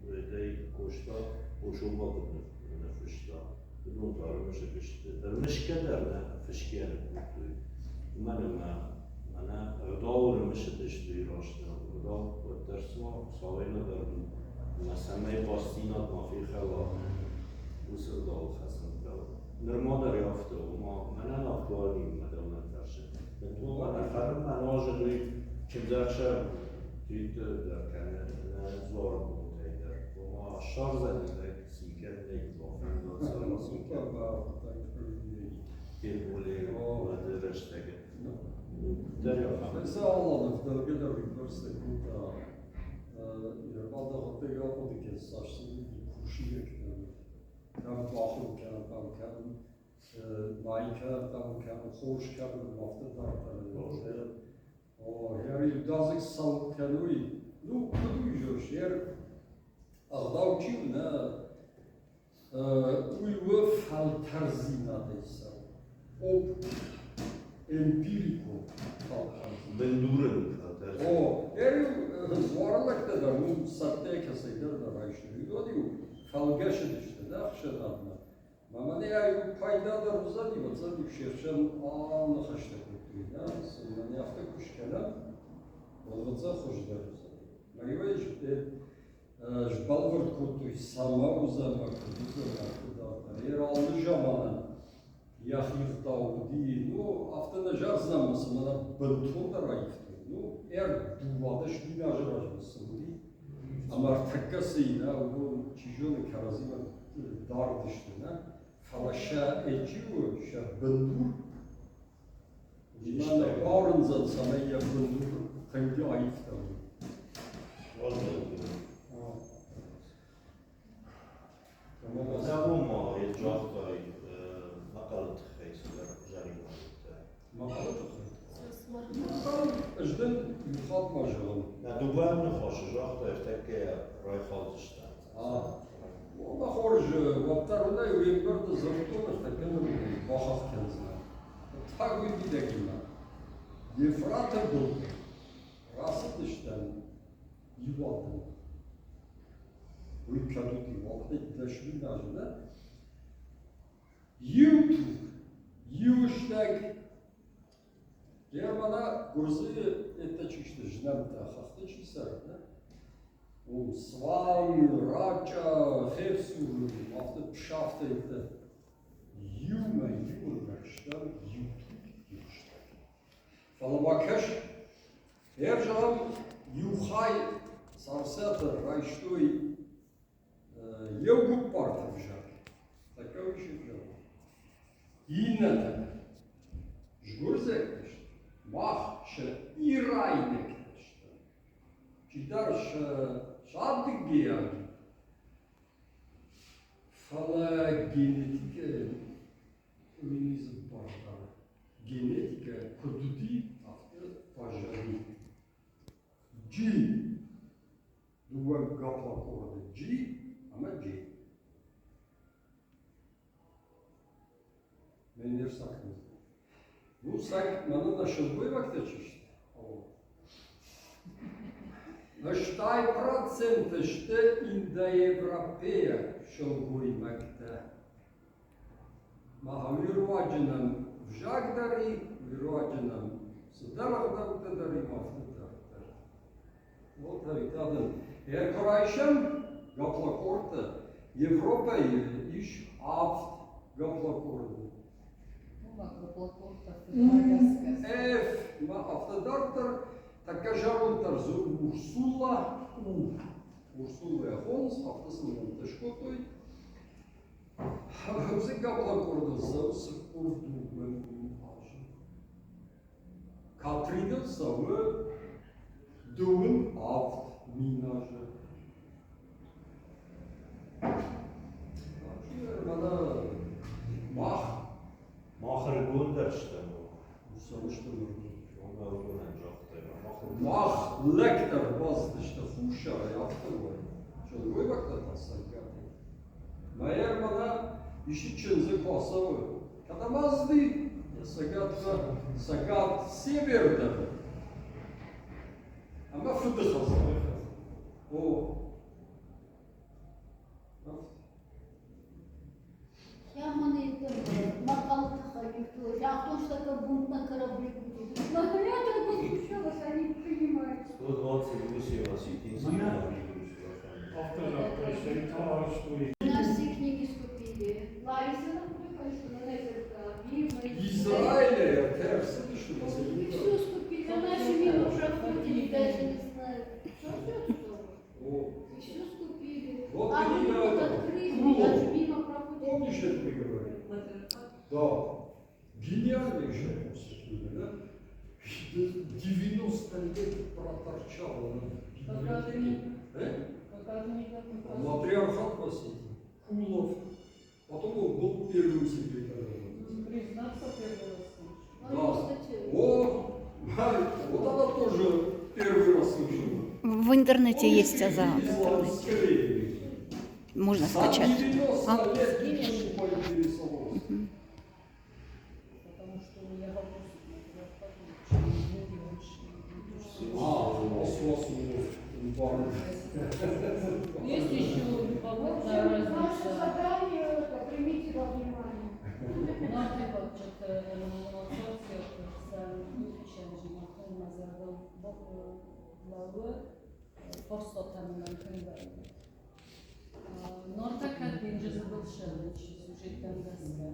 ردي كوشتا وشو بقدر نفشتا بدون طار مش دشت مش كدر نفشكيا كنتو منما أنا أدور مش تشتري راشنا أدور والترسمة صاوينا دردو ما سمي باستينات ما في خلا وصل داو خسن داو Нормально яфту, мене актуальні медалментарші. Тому мене ферма може бути чим дальше тільки для не звору буде. Бо шарза не сікерний, бо ферма сікер. Тірбулі, владирештеги. Mesela Allah'ın bölgede üniversite burada Yerbalda Hatay'a o da kez saçlı bir kurşu yekleri. Tam bakırken, tam Nike, tam hoşken, hafta tarafları. O her yıldazik salkanui. Nu, kuduyuş yer. Ağdav kim ne? Uyuv falterzina deyse. O empirico falterzina. Бендурин. O, varlıkta da bu sattaya kasaydı da başlıyor. O diyor, falgaşı işte, ne akşam adına. Ama ne ya, payda da rıza diyor, zaten şerşen anı haşta kurtuyor. Sonra ne yaptı kuşkana, olmaca hoş da rıza. Mayıva işte, jbalvart kurtuyor, sama uzama kurtuyor. Eğer aldı zamanı, yahir tavuk değil, no, haftada jar zamanı, bana bantun da rayıftı. Ну, дувадаш динажа рождествуди, амар такасина, он чижоны каразима дардышты, фалаша эчиу, ша бандур, имана арынзан sana ya bандур, tangi ayıfta. Zavuma je džahtaj nakalat xeysiler jarima. Makalı Ождан юхат мажалом. На Дубай не хочешь, жахтай в такие райхалдышта. Ona хорж ваптаруда юремберда завтона такенем бахах кензна. Так bir dakika. Yefrata был. Rasıdıştan yuvadım. Bu kaduti vakti taşın nazında. YouTube. Yuştak. Germana Грузия это чисто жнамта хахты чисарда. У Сван, Рача, Хевсу, авто пшафта это юма юрштан юштак. Фалабакаш Эржам юхай сарсата райштой евгуп партов жак. Такая еще жак. Инна Жгурзек Mach się i rajnek jeszcze. Ci dalsze żadne fala genetykę ünizm barda. Genetykę kuduti after pajari. G. Duvar gapla kovadı. G ama G. Menir sakınız. Bu sak bana da şılbıy vakti çişti. Năștai procent işte Indo-Evropeya şılbıy vakti. Maha virođenam vžagdari, virođenam sıdaragdari maftıdardır. Вот tabii. Eğer Kurayşem gapla korta, Evropa'yı iş aft gapla korta. Ma aftadartar, така жарунтар за Урсула, Урсула Хонс, aftasının teşkotoy. Hepsi kapla kurdu, zavısı kurdu ben ağacı. Katrina savı, düğün aft minajı. Bana mah. Махер Гундершта. Usamıştım. Ona uygun encaktayım. Mah lektar bazı işte huşa yaptı var. Şöyle koy bak da tasarruf. Meğer bana işi çözü pasavı. Katamazdı. Sakat severde. Ama fıdık hazır. O. Я мене макал такой, я кто ж такой бунт на корабле будет. Но я так возмущалась, они не принимают. 128 осетинских Автожак, то есть это что и У нас все книги скупили. Лариса, например, конечно, Да. Гениальный же после да? 90 лет проторчал. Матриархат Василий, Кулов. Потом он был первым секретарем. Признаться первый раз слышу. Да. Вот она тоже первый раз слышала. В интернете есть Аза. В интернете. Скорее. Можно скачать. 90 лет ничего поинтересовался. Потому что у меня вопрос, например, есть еще любопытная Наше разница. задание примите во внимание. Например, что-то социал, księży na zawodowy forstotem kręgowym. No taka będzie zobaczyć z użyciem deskę.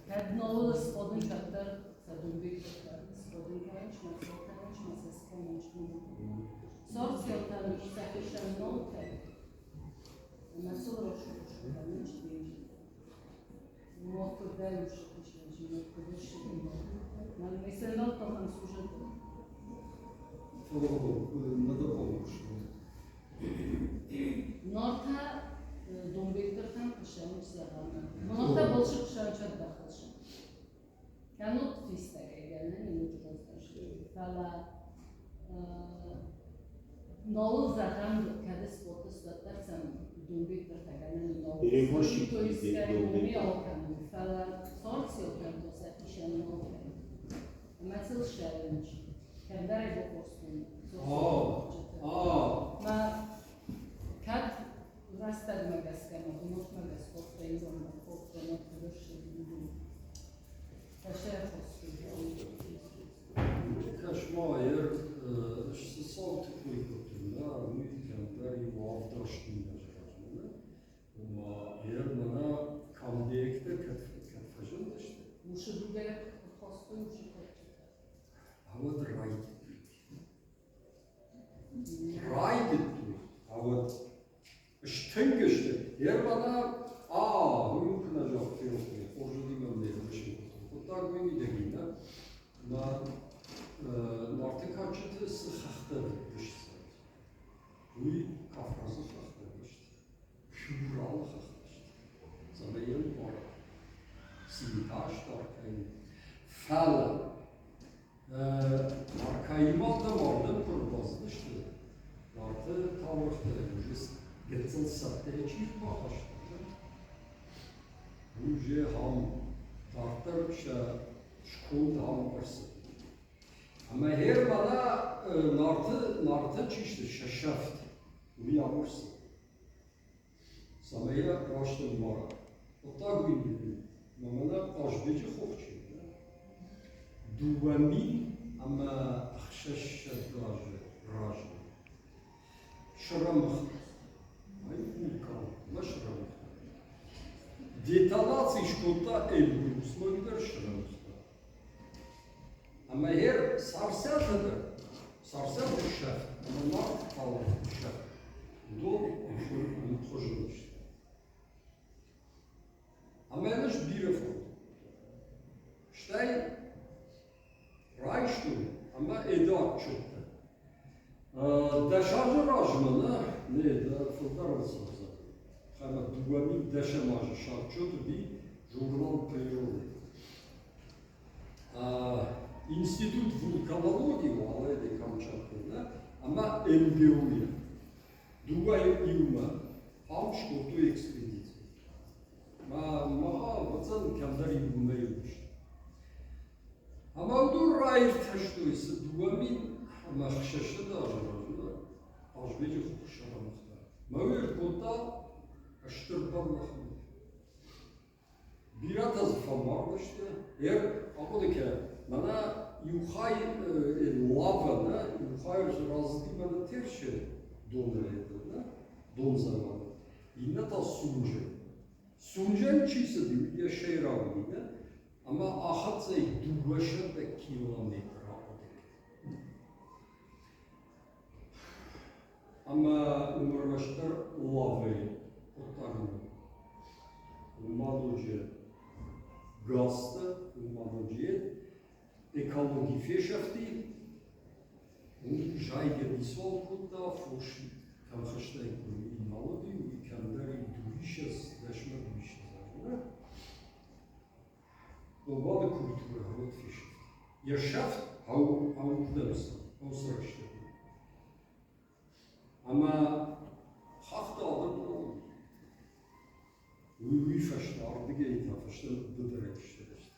Jedno spodem czarter, zadumby spodem kręć, ma se skręć. Sorsjal tam już zapiszę notę. Na co rośnie kręć, młotko już myślę, że wyższy. Ale myślę, że to nam służy. Надо помочь. Norta Dombek'ten kışlamış zamanı. Norta bolşuk kışlamışat bakılışın. Yani not fistek egeline inucu rozdaşı. Fala novu zaten kade spotu stattarsam Dombek'ten egeline novu. Перевозчик To jest Dombek'ten. mi okan. Fala sorci okan to se pisze nowe. Mesel challenge. Kendere bu postun. Ma kad rastad magaskama, unut magaskot reizon na postonu proszę. Taşer postun. Кошмайер, сам такой да, мы кандari вавдашки нажражны. Ama eğer bana kandiyekte katfajın işte. Muszę drugie postun, muszę kończyć. Ama raydı. Ama işte işte. Eğer bana bunu kınacak diyor. Orada değil mi? Hatta bu gideyim de. Artık kaçtı sıhhatta işte. Bu Kafkas'ı sıhhatta işte. Kübral sıhhatta işte. Sana yıl var. Sintaş darkayım. Fel. Arkayıma da vardı kurbazdı işte. Artı tavırdı. Geçen saatte çift bağıştı. Bu je ham tartar şkol ham varsa. Ama her bana nartı çişti şaşaft. Bu yağmursa. Samaya başladım var. O da günlüğü. Mamana aşbeci hoşçu. Duvamin ama akşaş rajı. Şıramık. Ay vulkan. Ne şıramık? Детонации шкота Эльбрус, но не дальше. А майер сарсятыды, сарсяты шеф, но мал шеф. До унхожен işte. Ama yanlış bir reform. İşte Reichtum, ama edat çıktı. Deşarjı rajmanı neydi? Fıldarılsın zaten. Хама дугами дешамажа шарчот би журнал природы. Институт вулканологии в Алайде Камчатке, да? Ама МГУ. Дугай Илма, Амшкоту экспедиции. Маха вацан камдари Илмаевич. Ама уду райт что есть дугами, ама хшашта даже, да? Ажбеji хушарамахта. Мавир кота Штырбанлахын. Birat az famardı işte. Eğer akıdaki bana yuhay lavana, yuhay razı bana terşe donaydı, don zamanı. Yine ta sunca. Suncan çizse diyor ya şey ravnıydı. Ama ahatsa duvaşa da kilometre akıdaki. Ama umurbaşlar lavayı. Otarno, Maluđe, gasten, managiert, Ökologie Wirtschaftlich, und Scheige die Solkuta, Forschung, kann verstehen, in Malodi, wie kann der in Duisches, der Schmerwische sein, globale Kultur, Wirtschaft. Ihr schafft auch das, ausrichten. Aber hafta adamlar wie verstarben geht, da versteht du direkt schlecht.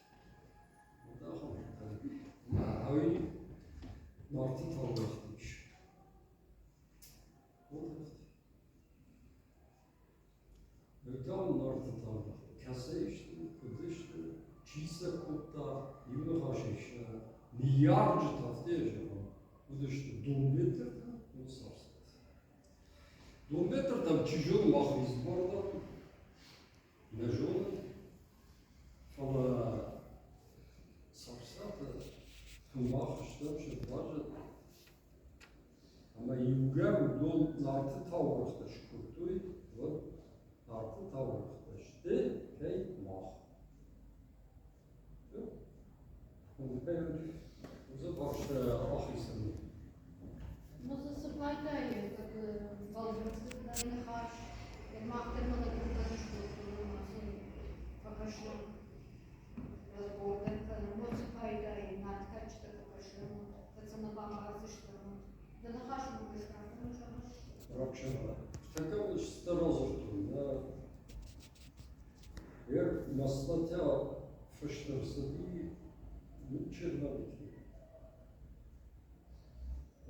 Und da haben wir heute nach die Tageslicht. Und dann nach die Tageslicht. Kasseist, Kudisch, Çisa Kutta, Yılı Haşiş, milyarca tahtaya yaşayan. Bu da işte Dombeter, bu sarsıt. Dombeter tam tijol mahviz bu arada. Mecol, falan sarsat, hımah işte bir var. Ama yugar dol nartı tavırıkta şkurtuy, ve nartı tavırıkta işte key mah. Und so brauchst du auch wissen. Muss es so weitergehen, weil das dann harsch, der macht immer noch die Unterstützung, also verkaschlung. Работа, muss weitergehen, hat качество verkaschlung, das на бамбазе что. Да на хашу мы сказали, ну что. Rakşama. Takım işte rozurtun ya. Eğer maslatya fıştırsa değil, mümkün değil.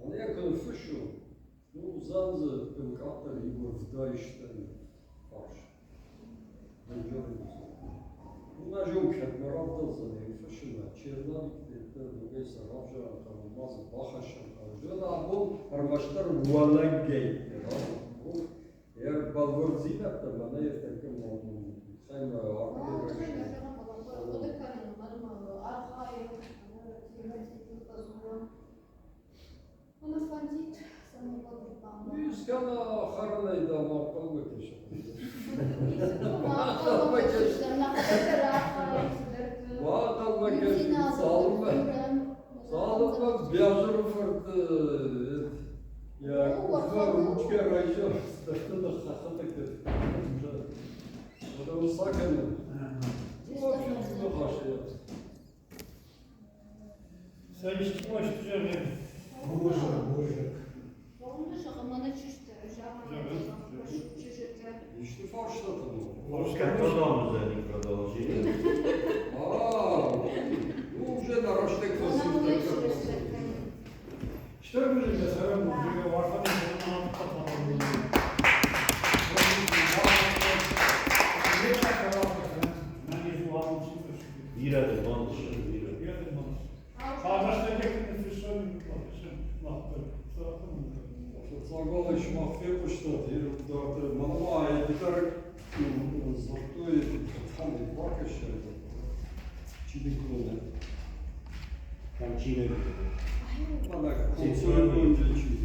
Он якон фышу, ну, занзы, пылкатор его вдаиштен фарш. Ну, на жёлкет, маравдал за ней фышина, черналик, это, дугейса, равжан, камамазы, бахашан, жёна, абон, армаштар, вуалаггей. Eğer balvırzıyla da bana yertektim olmalı. Sayın arkadaşlar. Biz kana harnayda makal bakışım. Makal bakışım. Sağlık ben. Sağlık ben. Biyazırı fırtı. Ya kızlar uçka raycı. Staşta da sakatlık dedi. O da sakın. Bu akşam da haşa yaptı. Sen işte başlayacağım. Боже. Помню, что мы чисто, İşte farşladım. Продолжим за них продолжение. Ну уже нарочно классический. Что вы же сразу уже варфаны на потом. Vira de bond, vira. Предлагалось махфе почтать, и доктор Мануа, и теперь золотой фонд Бакаша, Чиликоне. Там Чили. Она консоль будет чили.